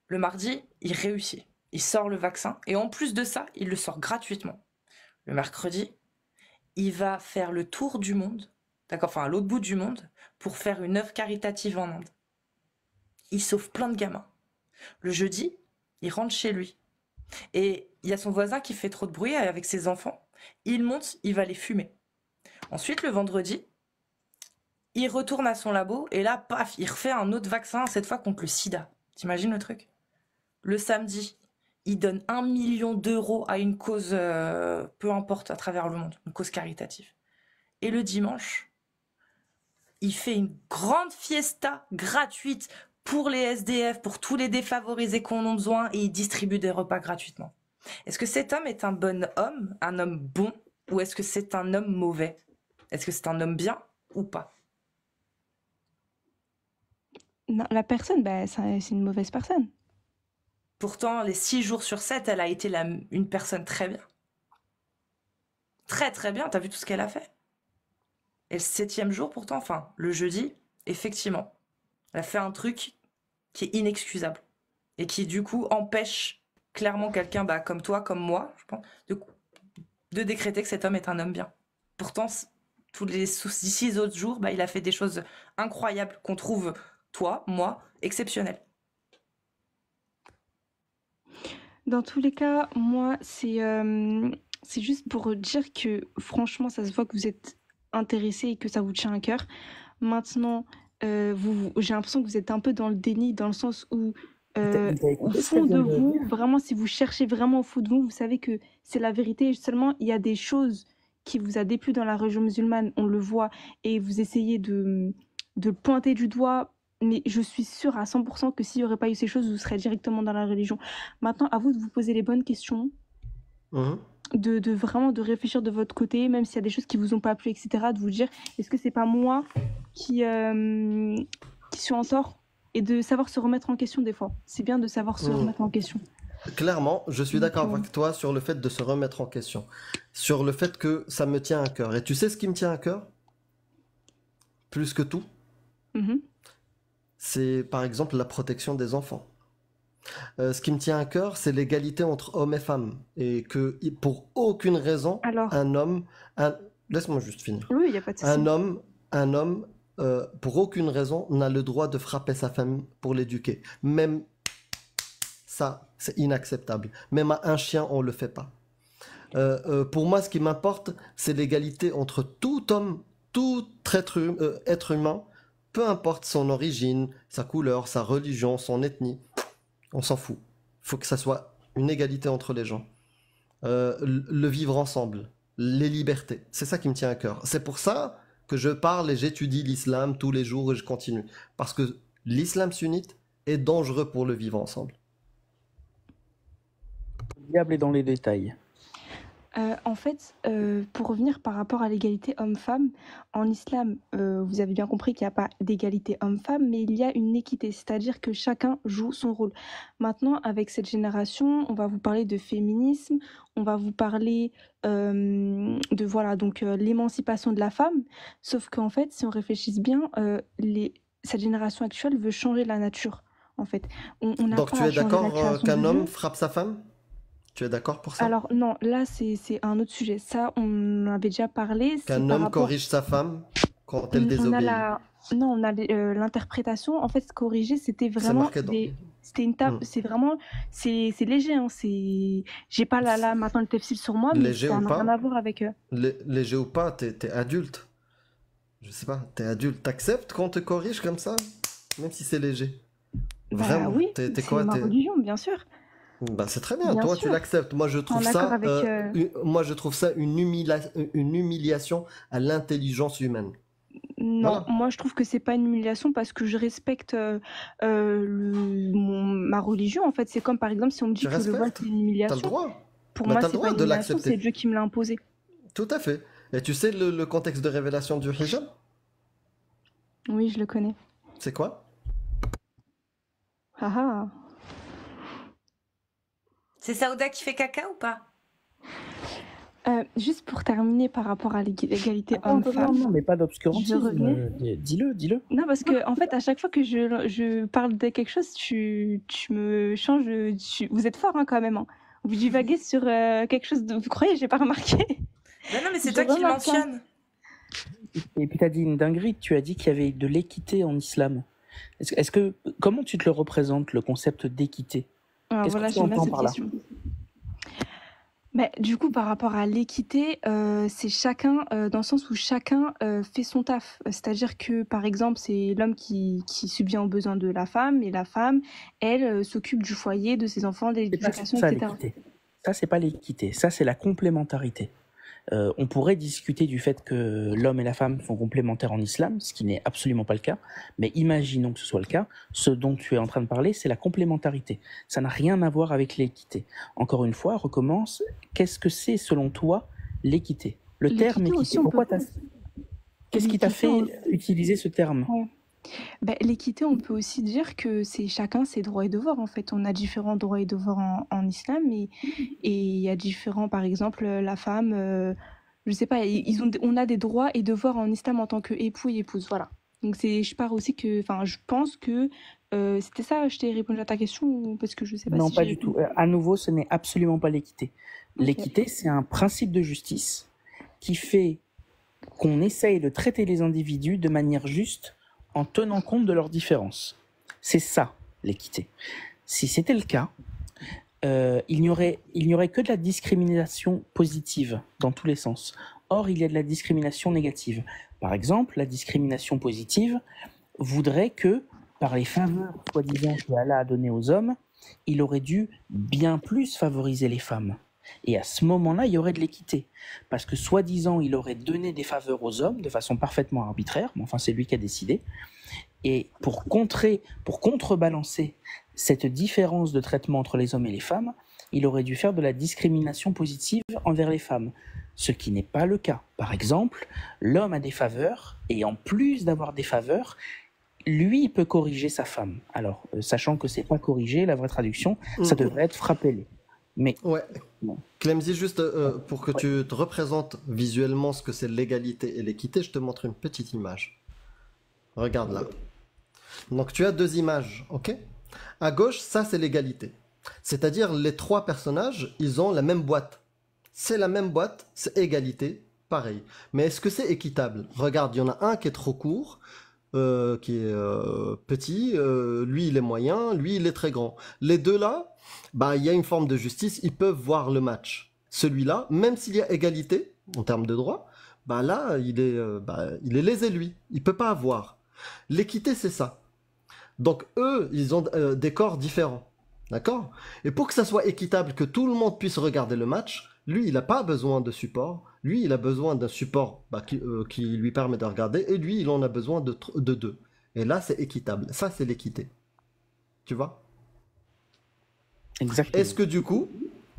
Le mardi, il réussit. Il sort le vaccin et en plus de ça, il le sort gratuitement. Le mercredi, il va faire le tour du monde, à l'autre bout du monde, pour faire une œuvre caritative en Inde. Il sauve plein de gamins. Le jeudi, il rentre chez lui. Et il y a son voisin qui fait trop de bruit avec ses enfants. Il monte, il va les fumer. Ensuite, le vendredi, il retourne à son labo et là, paf, il refait un autre vaccin, cette fois contre le sida. T'imagines le truc? Le samedi, il donne 1 million d'euros à une cause, peu importe, à travers le monde, une cause caritative. Et le dimanche, il fait une grande fiesta gratuite pour les SDF, pour tous les défavorisés qu'on a besoin, et il distribue des repas gratuitement. Est-ce que cet homme est un bon homme, un homme bon, ou est-ce que c'est un homme mauvais? Est-ce que c'est un homme bien ou pas? Non, la personne, c'est une mauvaise personne. Pourtant, les 6 jours sur 7, elle a été une personne très bien. Très très bien, t'as vu tout ce qu'elle a fait? Et le 7e jour pourtant, le jeudi, effectivement, elle a fait un truc qui est inexcusable. Et qui du coup empêche clairement quelqu'un comme toi, comme moi, je pense, de décréter que cet homme est un homme bien. Pourtant, tous les 6 autres jours, il a fait des choses incroyables qu'on trouve, toi, moi, exceptionnelles. Dans tous les cas, moi, c'est juste pour dire que franchement, ça se voit que vous êtes intéressé et que ça vous tient à cœur. Maintenant, j'ai l'impression que vous êtes un peu dans le déni, dans le sens où Il t'a au écouté ce fond qu'elle de vient de vous, dire? vraiment, si vous cherchez vraiment au fond de vous, vous savez que c'est la vérité. Seulement, il y a des choses qui vous a déplu dans la religion musulmane, on le voit, et vous essayez de le pointer du doigt. Mais je suis sûre à 100% que s'il n'y aurait pas eu ces choses, vous serez directement dans la religion. Maintenant, à vous de vous poser les bonnes questions, Mhm. de vraiment de réfléchir de votre côté, même s'il y a des choses qui vous ont pas plu, etc., de vous dire, est-ce que c'est pas moi qui suis en tort? Et de savoir se remettre en question des fois. C'est bien de savoir se Mhm. remettre en question. Clairement, je suis Donc, d'accord avec toi sur le fait de se remettre en question, sur le fait que ça me tient à cœur. Et tu sais ce qui me tient à cœur? Plus que tout, mhm. c'est par exemple la protection des enfants. Ce qui me tient à cœur, c'est l'égalité entre hommes et femmes. Et que pour aucune raison, Alors, un homme... Laisse-moi juste finir. oui, il n'y a pas de souci. Un homme, pour aucune raison, n'a le droit de frapper sa femme pour l'éduquer. Même ça, c'est inacceptable. Même à un chien, on ne le fait pas. Pour moi, ce qui m'importe, c'est l'égalité entre tout homme, tout être humain, peu importe son origine, sa couleur, sa religion, son ethnie. On s'en fout. Il faut que ça soit une égalité entre les gens. Le vivre ensemble, les libertés. C'est ça qui me tient à cœur. C'est pour ça que je parle et j'étudie l'islam tous les jours et je continue. Parce que l'islam sunnite est dangereux pour le vivre ensemble. Le diable est dans les détails. En fait, pour revenir par rapport à l'égalité homme-femme, en islam, vous avez bien compris qu'il n'y a pas d'égalité homme-femme, mais il y a une équité, c'est-à-dire que chacun joue son rôle. Maintenant, avec cette génération, on va vous parler de féminisme, on va vous parler de voilà, donc l'émancipation de la femme, sauf qu'en fait, si on réfléchisse bien, cette génération actuelle veut changer la nature, en fait. On n'a Donc pas tu à es changer la d'accord création qu'un de homme Dieu. frappe sa femme? Tu es d'accord pour ça? Alors non, là c'est un autre sujet. Ça, on en avait déjà parlé. C'est Qu'un par homme rapport. corrige sa femme quand elle On a désobéit. non, on a l'interprétation. En fait, corriger, c'était C'est vraiment marqué dans... c'était une table. Hmm. C'est vraiment, c'est léger. Hein, j'ai pas là maintenant le tefsir sur moi, mais Léger ça ou n'a rien à pas, voir avec. léger ou pas, t'es adulte. Je sais pas, t'es adulte. T'acceptes qu'on te corrige comme ça? Même si c'est léger. Bah Vraiment, oui, t'es c'est quoi? ma religion, bien sûr, Bah, c'est très bien, bien toi tu sûr. l'acceptes. Moi je En trouve accord ça, avec. moi je trouve ça une humiliation à l'intelligence humaine. Non, Voilà. moi je trouve que c'est pas une humiliation parce que je respecte ma religion. En fait, c'est comme par exemple si on me dit Tu que le vol respectes? c'est une T'as le humiliation. droit. Pour Bah, moi, t'as le c'est pas droit une de humiliation, c'est l'accepter. Dieu qui me l'a imposé. Tout à fait. Et tu sais le contexte de révélation du hijab? Oui, je le connais. C'est quoi? Ah ah. C'est Saouda qui fait caca ou pas? Juste pour terminer par rapport à l'égalité Attends, non, homme-femme, non, mais pas je d'obscurantisme. revenais. Dis-le. Non, parce que en fait, à chaque fois que je parle de quelque chose, tu me changes. Vous êtes fort hein, quand même. Hein. Vous divaguez sur quelque chose. Vous croyez, j'ai pas remarqué. Non, mais c'est Je toi qui le remarque, hein. mentionnes. Et puis tu as dit une dinguerie, tu as dit qu'il y avait de l'équité en islam. Est-ce que comment tu te le représentes, le concept d'équité? Ah, Qu'est-ce voilà, que tu j'aime bien entends cette par là? question. Mais du coup, par rapport à l'équité, c'est chacun, dans le sens où chacun fait son taf. C'est-à-dire que, par exemple, c'est l'homme qui subvient aux besoins de la femme, et la femme, elle, s'occupe du foyer, de ses enfants, de C'est pas l'éducation, ça etc. l'équité. Ça, c'est pas l'équité. Ça, c'est la complémentarité. On pourrait discuter du fait que l'homme et la femme sont complémentaires en islam, ce qui n'est absolument pas le cas. Mais imaginons que ce soit le cas. Ce dont tu es en train de parler, c'est la complémentarité. Ça n'a rien à voir avec l'équité. Encore une fois, recommence. Qu'est-ce que c'est, selon toi, l'équité? Le terme L'équité équité. aussi, on Pourquoi peut... Qu'est-ce qui t'a fait utiliser ce terme? Ouais. Ben, l'équité, on peut aussi dire que c'est chacun ses droits et devoirs. En fait, on a différents droits et devoirs en islam, et il y a différents, par exemple, la femme, je sais pas, on a des droits et devoirs en islam en tant qu'époux et épouse. Voilà. Donc je pars aussi que, enfin, je pense que c'était ça. Je t'ai répondu à ta question ou parce que je sais pas Non, si pas j'ai du tout. répondu. À nouveau, ce n'est absolument pas l'équité. Ok. L'équité, c'est un principe de justice qui fait qu'on essaye de traiter les individus de manière juste en tenant compte de leurs différences. C'est ça, l'équité. Si c'était le cas, il n'y aurait que de la discrimination positive dans tous les sens. Or, il y a de la discrimination négative. Par exemple, la discrimination positive voudrait que par les faveurs soi-disant que Allah a données aux hommes, il aurait dû bien plus favoriser les femmes. Et à ce moment-là, il y aurait de l'équité. Parce que soi-disant, il aurait donné des faveurs aux hommes de façon parfaitement arbitraire, mais enfin c'est lui qui a décidé. Et pour contrebalancer cette différence de traitement entre les hommes et les femmes, il aurait dû faire de la discrimination positive envers les femmes, ce qui n'est pas le cas. Par exemple, l'homme a des faveurs, et en plus d'avoir des faveurs, lui, il peut corriger sa femme. Alors, sachant que c'est pas corriger, la vraie traduction, ça devrait être frapper-les. Mais Ouais. bon. Clemzy, juste pour que tu te représentes visuellement ce que c'est l'égalité et l'équité, je te montre une petite image. Regarde là. Donc tu as deux images, ok? À gauche, ça c'est l'égalité. C'est-à-dire les trois personnages, ils ont la même boîte. C'est la même boîte, c'est égalité, pareil. Mais est-ce que c'est équitable? Regarde, il y en a un qui est trop court, qui est petit, lui il est moyen, lui il est très grand. Les deux là, bah il y a une forme de justice, ils peuvent voir le match. Celui-là, même s'il y a égalité en termes de droit, bah là il est lésé lui, il peut pas avoir. L'équité c'est ça. Donc eux, ils ont des corps différents, d'accord? Et pour que ça soit équitable, que tout le monde puisse regarder le match, lui, il n'a pas besoin de support. Lui, il a besoin d'un support qui lui permet de regarder, et lui, il en a besoin de deux. Et là, c'est équitable. Ça, c'est l'équité. Tu vois? Exactement. Est-ce que du coup,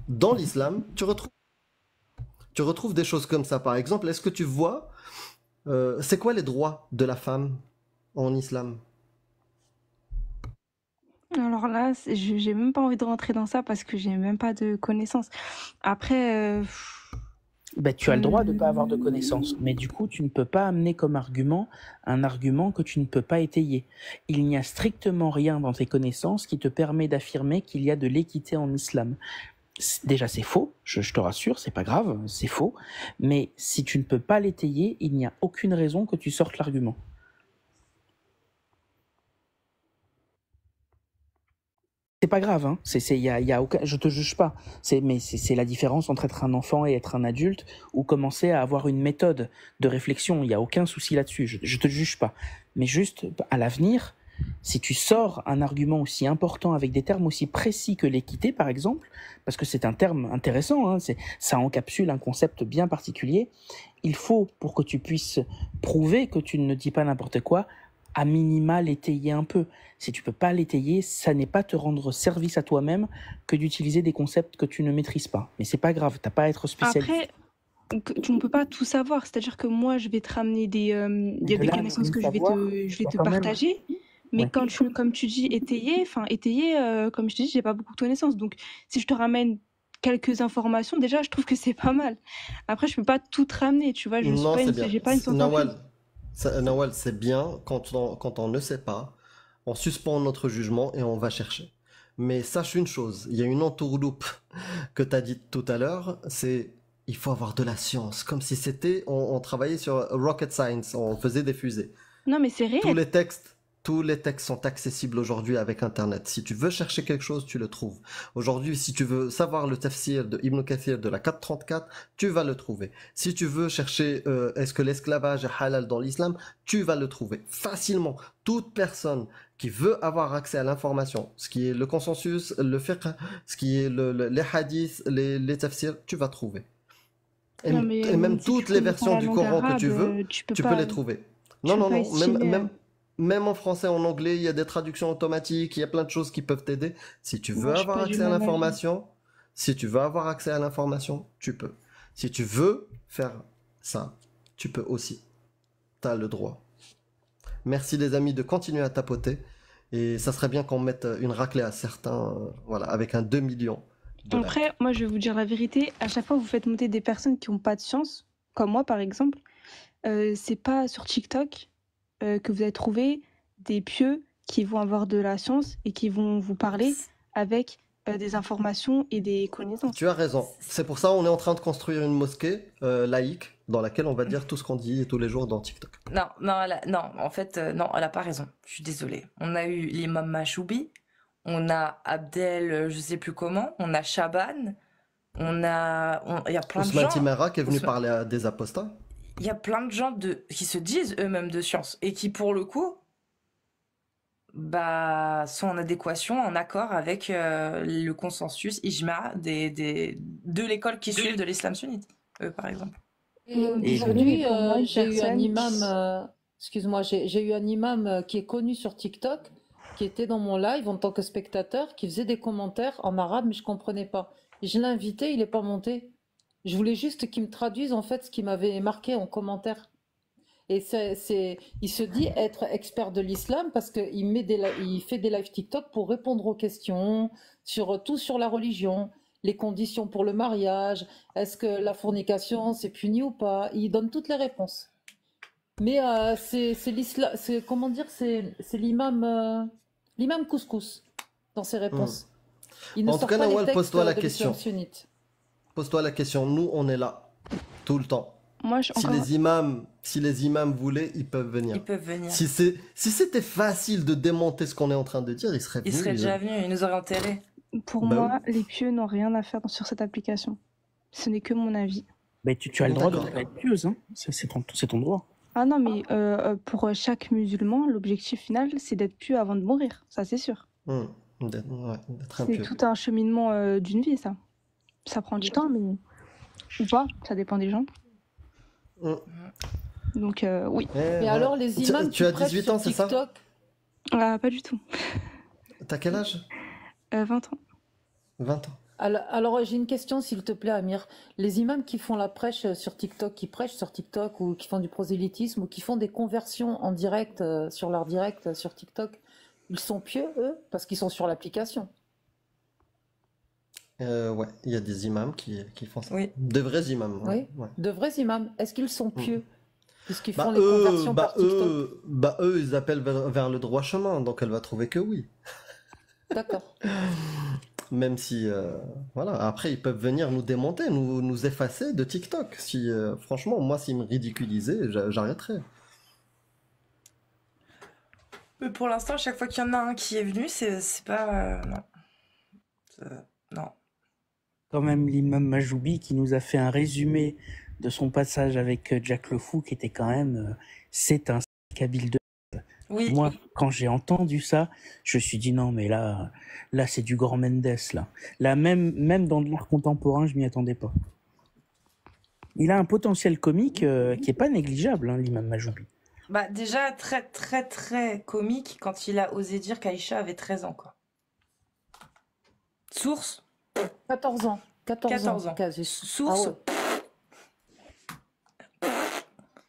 dans l'islam, tu retrouves des choses comme ça? Par exemple, est-ce que tu vois, c'est quoi les droits de la femme en islam? Alors là, j'ai même pas envie de rentrer dans ça parce que j'ai même pas de connaissances. Après, Ben, tu as le droit de ne pas avoir de connaissances, mais du coup, tu ne peux pas amener comme argument un argument que tu ne peux pas étayer. Il n'y a strictement rien dans tes connaissances qui te permet d'affirmer qu'il y a de l'équité en islam. Déjà, c'est faux, je te rassure, c'est pas grave, c'est faux, mais si tu ne peux pas l'étayer, il n'y a aucune raison que tu sortes l'argument. C'est pas grave, hein. Y a aucun, je te juge pas. Mais c'est la différence entre être un enfant et être un adulte ou commencer à avoir une méthode de réflexion. Il y a aucun souci là-dessus. Je te juge pas. Mais juste, à l'avenir, si tu sors un argument aussi important avec des termes aussi précis que l'équité, par exemple, parce que c'est un terme intéressant, hein, ça encapsule un concept bien particulier, il faut, pour que tu puisses prouver que tu ne dis pas n'importe quoi, à minima l'étayer un peu. Si tu peux pas l'étayer, ça n'est pas te rendre service à toi-même que d'utiliser des concepts que tu ne maîtrises pas. Mais c'est pas grave, t'as pas à être spécialiste. après, tu ne peux pas tout savoir. C'est-à-dire que moi, je vais te ramener il y a des connaissances que je vais te partager. Mais Ouais. comme tu dis, étayer, comme je te dis, j'ai pas beaucoup de connaissances. Donc, si je te ramène quelques informations, déjà, je trouve que c'est pas mal. Après, je peux pas tout te ramener, tu vois. Non, c'est bien. J'ai pas une sentence. Nawal, c'est bien quand on ne sait pas, on suspend notre jugement et on va chercher. Mais sache une chose, il y a une entourloupe que tu as dit tout à l'heure, c'est il faut avoir de la science, comme si on travaillait sur rocket science, on faisait des fusées. Non, mais c'est réel. Tous les textes sont accessibles aujourd'hui avec Internet. Si tu veux chercher quelque chose, tu le trouves. Aujourd'hui, si tu veux savoir le tafsir de Ibn Kathir de la 434, tu vas le trouver. Si tu veux chercher est-ce que l'esclavage est halal dans l'islam, tu vas le trouver facilement. Toute personne qui veut avoir accès à l'information, ce qui est le consensus, le fiqh, ce qui est les hadiths, les tafsirs, tu vas trouver. Et, Non, mais et même si toutes tu les connais pas versions la du langue Coran que arabe, tu veux, tu tu peux peux pas, les trouver. tu Non, peux non, pas non, estimer. même en français, en anglais, il y a des traductions automatiques, il y a plein de choses qui peuvent t'aider. Si tu veux Moi, je suis avoir pas du accès à même avis. l'information, tu peux. Si tu veux faire ça, tu peux aussi. Tu as le droit. Merci les amis de continuer à tapoter. Et ça serait bien qu'on mette une raclée à certains, voilà, avec un 2 millions de likes. Après, moi, je vais vous dire la vérité. À chaque fois que vous faites monter des personnes qui n'ont pas de science, comme moi, par exemple, c'est pas sur TikTok que vous allez trouver des pieux qui vont avoir de la science et qui vont vous parler avec des informations et des connaissances. Tu as raison. C'est pour ça qu'on est en train de construire une mosquée laïque dans laquelle on va dire tout ce qu'on dit tous les jours dans TikTok. Non, en fait, non, elle a pas raison. Je suis désolée. On a eu l'imam Machoubi, on a Abdel, je sais plus comment, on a Chaban, il y a plein de Ousmane gens. Timera qui est venu parler à des apostats. Il y a plein de gens qui se disent eux-mêmes de science et qui, pour le coup, sont en adéquation, en accord avec le consensus ijma de l'école qui suivent de l'islam sunnite, par exemple. Et Désolée, aujourd'hui, mais pour moi, une j'ai eu un personne imam, excuse-moi, j'ai eu un imam qui est connu sur TikTok, qui était dans mon live en tant que spectateur, qui faisait des commentaires en arabe, mais je comprenais pas. Et je l'ai invité, il n'est pas monté. Je voulais juste qu'il me traduise en fait ce qui m'avait marqué en commentaire. Et il se dit être expert de l'islam parce qu'il il fait des lives TikTok pour répondre aux questions tout sur la religion, les conditions pour le mariage, est-ce que la fornication c'est puni ou pas. Il donne toutes les réponses. Mais c'est l'islam, comment dire, c'est l'imam couscous dans ses réponses. Il ne En tout sort cas, pas les Nawal, textes pose-toi la de l'islam question. sunnite. Pose-toi la question. Nous, on est là tout le temps. Moi, Si les imams voulaient, ils peuvent venir. Ils peuvent venir. Si c'était facile de démonter ce qu'on est en train de dire, ils seraient Ils venus. seraient déjà venus, ils nous auraient enterrés. pour Bah moi, les pieux n'ont rien à faire sur cette application. Ce n'est que mon avis. Mais tu as le droit de D'accord. pas être pieuse, hein. C'est ton droit. Ah non, mais pour chaque musulman, l'objectif final, c'est d'être pieux avant de mourir. Ça, c'est sûr. D'être un C'est pieux. tout un cheminement d'une vie, ça. Ça prend du temps, mais... Ou pas, ça dépend des gens. Mm. Donc, oui. Mais alors les imams Tu qui as prêchent 18 sur ans, c'est ça? TikTok, Pas du tout. T'as quel âge? 20 ans. 20 ans. alors j'ai une question s'il te plaît Amir. Les imams qui font la prêche sur TikTok, qui prêchent sur TikTok ou qui font du prosélytisme ou qui font des conversions en direct sur leur direct sur TikTok, ils sont pieux eux parce qu'ils sont sur l'application. Ouais, il y a des imams qui font ça. Oui. De vrais imams. Oui. Ouais. De vrais imams, est-ce qu'ils sont pieux puisqu'ils font Bah, les conversions par TikTok? eux, ils appellent vers le droit chemin, donc elle va trouver que oui. D'accord. Même si, voilà, après ils peuvent venir nous démonter, nous effacer de TikTok. Si, franchement, moi, s'ils me ridiculisaient, j'arrêterais. Mais pour l'instant, à chaque fois qu'il y en a un qui est venu, c'est pas... non. Non. Quand même l'imam Majoubi qui nous a fait un résumé de son passage avec Jack le Fou, qui était quand même, c'est un kabyle de... Oui. Moi, quand j'ai entendu ça, je me suis dit non, mais là c'est du Grand Mendes, là. Là, même dans de l'art contemporain, je m'y attendais pas. Il a un potentiel comique qui est pas négligeable, hein, l'imam Majoubi. Bah déjà, très très très comique quand il a osé dire qu'Aïcha avait 13 ans, quoi. Source 14 ans. 14 ans. ans. Source. Ah ouais.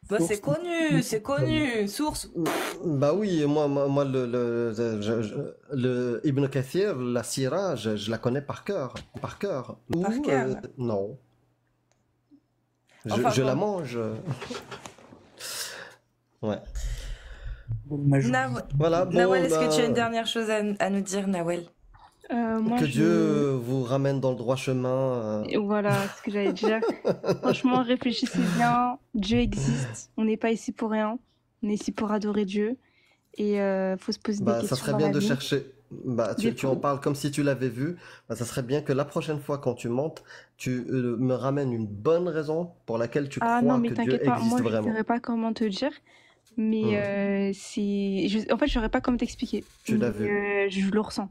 Bah, c'est connu, source. Bah oui, moi le Ibn Kathir, la Sira, je la connais par cœur. Par cœur. Non. Enfin, je bon. la mange. Ouais. Voilà, bon, Nawel, est-ce bah, que tu as une dernière chose à nous dire, Nawel? Moi, que Dieu vous ramène dans le droit chemin. Et voilà ce que j'allais dire. Franchement, réfléchissez bien. Dieu existe. On n'est pas ici pour rien. On est ici pour adorer Dieu. Et faut se poser des Bah, questions ça serait dans bien la de vie. chercher. Bah, tu en parles comme si tu l'avais vu. Bah, ça serait bien que la prochaine fois quand tu montes, tu me ramènes une bonne raison pour laquelle tu Ah crois non, mais que Dieu t'inquiète pas. existe Moi, je ne vraiment. saurais pas comment te dire. Mais en fait, je saurais pas comment t'expliquer. Tu l'as Mais, vu. je le ressens.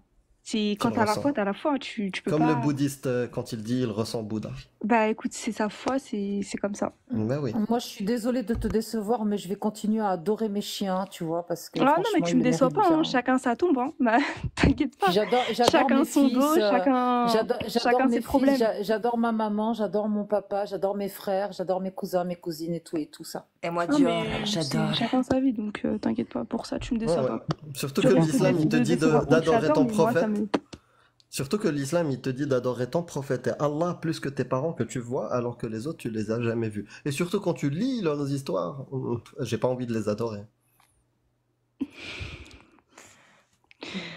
C'est quand le t'as la ressens. foi, t'as la foi. Tu peux Comme pas. le bouddhiste, quand il dit il ressent Bouddha. Bah écoute, c'est sa foi, c'est comme ça. Bah oui. Moi, je suis désolée de te décevoir, mais je vais continuer à adorer mes chiens, tu vois, parce que Ah non, mais franchement, tu ils me déçois méritent pas, hein. bien. Chacun sa tombe, hein. Bah, t'inquiète pas. J'adore Chacun mes son fils, dos, chacun j'adore ses mes problèmes. filles, j'adore ma maman, j'adore mon papa, j'adore mes frères, j'adore mes cousins, mes cousines et tout ça. Et moi, Non, Dieu, mais j'adore. c'est chacun sa vie, donc t'inquiète pas. Pour ça, tu me déçois Ouais, ouais. pas. Surtout Tu que vois, l'islam, il te dit décevoir ton d'adorer créateur, ton mais moi, ça prophète. me... Surtout que l'islam, il te dit d'adorer ton prophète et Allah plus que tes parents que tu vois, alors que les autres, tu les as jamais vus. Et surtout quand tu lis leurs histoires, j'ai pas envie de les adorer.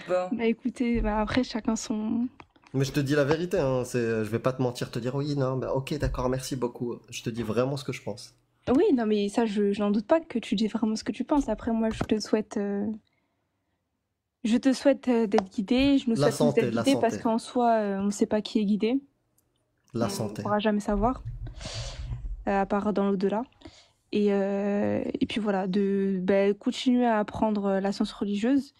Bon. Bah écoutez, bah, après, chacun son... Mais je te dis la vérité, hein, je vais pas te mentir, te dire oui, non, bah ok, d'accord, merci beaucoup. Je te dis vraiment ce que je pense. Oui, non, mais ça, je n'en doute pas que tu dis vraiment ce que tu penses. Après, moi, je te souhaite... d'être guidé. Je nous La souhaite tous santé, d'être la guidés parce santé. qu'en soi, on ne sait pas qui est guidé. La On santé. ne pourra jamais savoir, à part dans l'au-delà. Et puis voilà, de continuer à apprendre la science religieuse,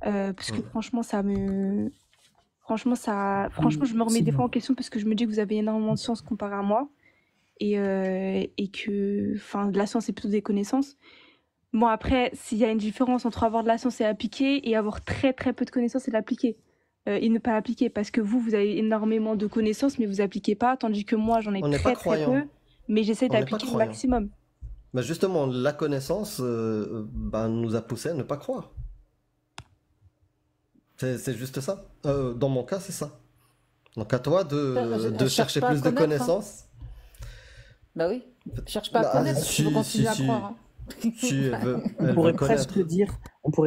parce que franchement, franchement, je me remets C'est des fois bien. en question parce que je me dis que vous avez énormément de science comparé à moi et que, enfin, de la science, c'est plutôt des connaissances. Bon, après, s'il y a une différence entre avoir de la science et appliquer et avoir très très peu de connaissances et l'appliquer. Et ne pas l'appliquer parce que vous avez énormément de connaissances mais vous appliquez pas, tandis que moi j'en ai On n'est pas très très croyant. peu, mais j'essaie On n'est pas d'appliquer le croyant. maximum. Mais justement, la connaissance nous a poussé à ne pas croire. C'est juste ça. Dans mon cas, c'est ça. Donc à toi Elle de cherche chercher pas à plus de connaître, hein. connaissances. Bah oui. Cherche pas à Bah, connaître si tu veux continuer à croire. Hein. Si elle veut, On elle pourrait veut connaître.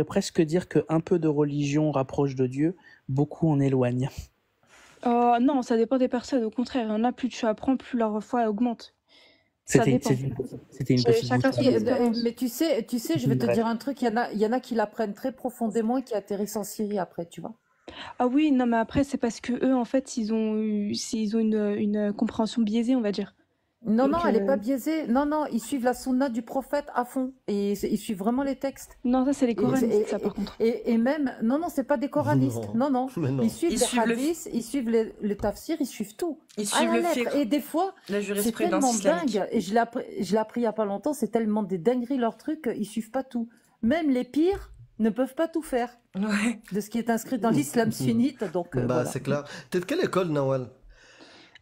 presque dire qu'un peu de religion rapproche de Dieu, beaucoup en éloigne. Non, ça dépend des personnes, au contraire, il y en a plus tu apprends, plus leur foi augmente. Ça C'était dépend. c'était une petite Chacun son boutade. expérience. Mais tu sais, je vais te Ouais. dire un truc, il y en a qui l'apprennent très profondément et qui atterrissent en Syrie après, tu vois. Ah oui, non mais après c'est parce que eux en fait ils ont une compréhension biaisée, on va dire. Non, Donc, non, elle n'est pas biaisée. Non, non, ils suivent la sunna du prophète à fond. Et ils suivent vraiment les textes. Non, ça c'est les Et, coranistes, ça par contre. et même, non, non, c'est pas des coranistes. Non, non. Mais non. Ils suivent Ils les suivent le- hadiths, ils suivent le tafsir, ils suivent tout. Ils À suivent la le lettre. fiqh, Et des fois, la c'est jurisprudence tellement islamique. dingue. Et je l'ai appris il y a pas longtemps, c'est tellement des dingueries leur truc, ils suivent pas tout. Même les pires ne peuvent pas tout faire Ouais. de ce qui est inscrit dans l'islam sunnite. Donc, Bah, voilà. c'est clair. T'es de quelle école, Nawal?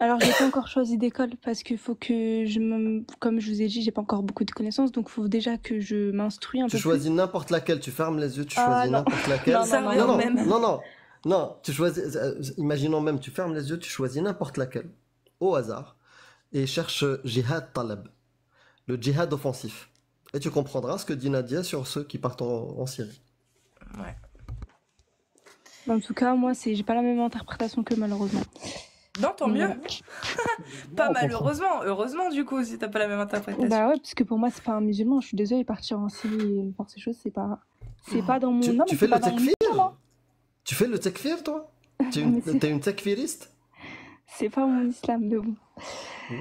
Alors j'ai pas encore choisi d'école parce qu'il faut que comme je vous ai dit, j'ai pas encore beaucoup de connaissances, donc il faut déjà que je m'instruis un Tu peu choisis n'importe laquelle, tu fermes les yeux, tu Ah, choisis non. n'importe laquelle. Non, Ça non, revient non, au non, même. non, non, non, tu choisis, imaginons même, tu fermes les yeux, tu choisis n'importe laquelle, au hasard, et cherche Jihad Talab, le djihad offensif. Et tu comprendras ce que dit Nadia sur ceux qui partent en Syrie. Ouais. plus. En tout cas, moi j'ai pas la même interprétation que malheureusement. Non, tant mieux. Voilà. Pas Non, malheureusement. Heureusement, du coup, si t'as pas la même interprétation. Bah ouais, parce que pour moi c'est pas un musulman, je suis désolée, partir en Syrie et faire ces choses, c'est pas dans mon... Tu, non, tu mais fais c'est pas le dans mon tekfir? islam, hein. Tu fais le tekfir, toi? Mais c'est- T'es une tekfiriste? C'est pas mon islam, mais bon.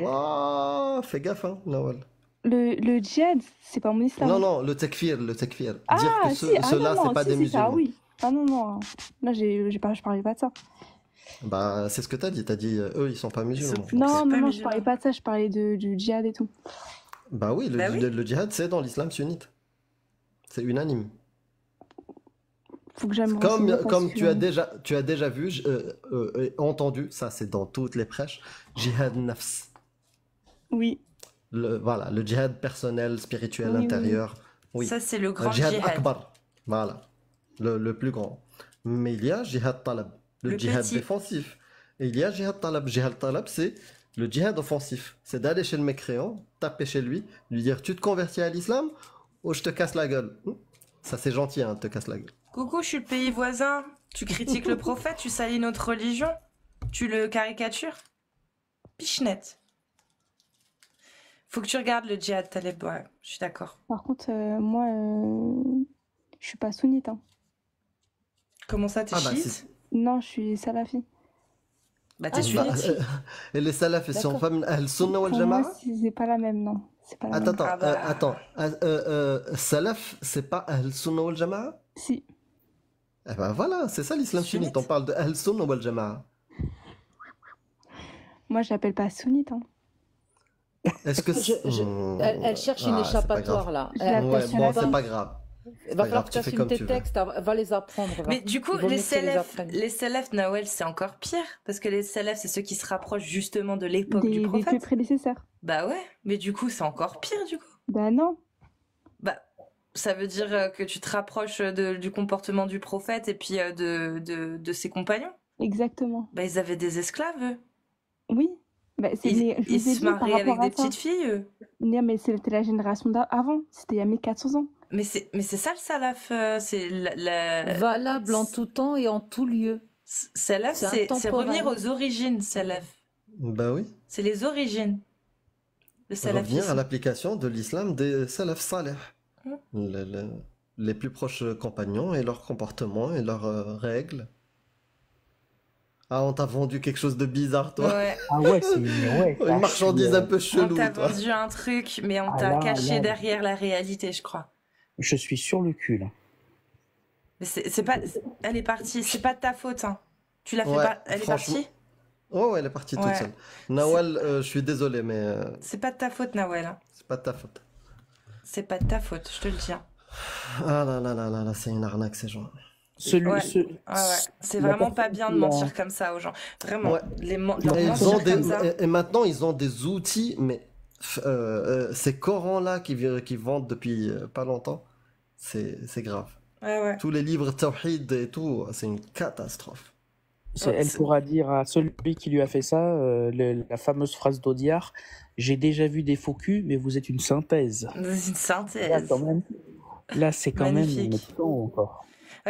Waouh, fais gaffe, hein, Nawal. Le djihad, c'est pas mon islam. Non, non, le tekfir, le tekfir. Dire Ah, que si, ceux-là, non, c'est pas si, des si, ça, musulmans. oui. Ah non, non. Là, je parlais pas de ça. Bah, c'est ce que t'as dit. T'as dit, eux, ils sont pas musulmans. Donc, Non, pas non, non, je musulman. parlais pas de ça, je parlais du djihad et tout. bah oui, Bah oui. le djihad, c'est dans l'islam sunnite. C'est unanime. Faut que j'aille me renseigner parce Comme que- tu as déjà vu, entendu, ça c'est dans toutes les prêches, jihad nafs. Oui, Voilà, le djihad personnel, spirituel, Oui, oui, intérieur. Oui. Ça, c'est le grand Jihad djihad. akbar. Voilà, le plus grand. Mais il y a jihad talab, le Le djihad petit. défensif. Et il y a jihad talab. Jihad talab, c'est le djihad offensif. C'est d'aller chez le mécréant, taper chez lui, lui dire tu te convertis à l'islam ou je te casse la gueule. Ça c'est gentil, hein, te casse la gueule. Coucou, je suis le pays voisin. Tu critiques le prophète, tu salis notre religion, tu le caricatures. Pichenette. Faut que tu regardes le djihad Taleb, ouais, je suis d'accord. par contre, moi, je suis pas sunnite. Hein. Comment ça, t'es Ah bah, chiite? Non, je suis salafi. Bah, t'es Ah, Bah, sunnite. et les salafs, ils sont D'accord. pas al-sunnah wal Pour moi, jama'a? c'est pas la même, non. C'est pas la Attends, même. attends, Ah bah. salaf, c'est pas al-sunnah wal jama'a? Si. Eh ben voilà, c'est ça l'islam sunnite. On parle de al-sunnah wal jama'a. Moi, je l'appelle pas sunnite. Hein. Est-ce que Elle cherche une Ah, c'est pas échappatoire grave. là. Je l'appelle Ouais, bon, salafi. c'est pas grave. Il pas va falloir grave, que tu tu fais assumes comme tes tu veux. textes, va les apprendre. va. Mais du coup, Il vaut les mieux que tu les salafs, apprennes. les salafs, Nawel, c'est encore pire. Parce que les salafs, c'est ceux qui se rapprochent justement de l'époque du Des plus prophète. prédécesseurs. Bah ouais, mais du coup, c'est encore pire, du coup. Bah non. Bah, ça veut dire que tu te rapproches du comportement du prophète et puis de ses compagnons. Exactement. Bah, ils avaient des esclaves, eux. Oui. Bah, c'est, mais je Ils vous ai se dit par mariaient avec rapport à des ça. petites filles, eux. Non, mais c'était la génération d'avant. C'était il y a 1400 ans. Mais c'est ça le salaf. C'est Valable en tout temps et en tout lieu. Salaf, C'est c'est intemporel. revenir aux origines, salaf. Bah oui. C'est les origines. Le Revenir à salafisme. l'application de l'islam des salaf salih. Mm. Les plus proches compagnons et leur comportement et leurs règles. Ah, on t'a vendu quelque chose de bizarre, toi. Ouais. Ah ouais, c'est ouais, Une là, je marchandise suis, un peu On chelou, t'a toi. vendu un truc, mais on ah t'a là, caché là, derrière la réalité, je crois. je suis sur le cul là. Mais c'est pas, elle est partie. C'est pas de ta faute, hein. Tu l'as fait Ouais, pas. Elle est franchement. partie. Oh, elle est partie toute Ouais. seule. Nawal, je suis désolé, mais C'est pas de ta faute, Nawel, hein. c'est pas de ta faute. C'est pas de ta faute, je te le dis, hein. Ah là là là là là, c'est une arnaque, ces gens. Celui, Ouais. ce, Ouais, ouais. C'est la vraiment pas personne bien de qui a- mentir comme ça aux gens. Vraiment. Ouais. Leur Et, ils mentir ont comme ça. et maintenant, ils ont des outils, mais ces Corans-là qui vendent depuis pas longtemps, c'est grave. Ouais, ouais. Tous les livres Tawhid et tout, c'est une catastrophe. elle pourra dire à celui qui lui a fait ça, la fameuse phrase d'Audiard, j'ai déjà vu des faux culs, mais vous êtes une synthèse. C'est une Là, synthèse. quand même, là c'est quand même Magnifique. on est dedans encore.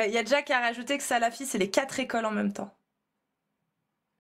Il y a Jack qui a rajouté que Salafi, c'est les 4 écoles en même temps.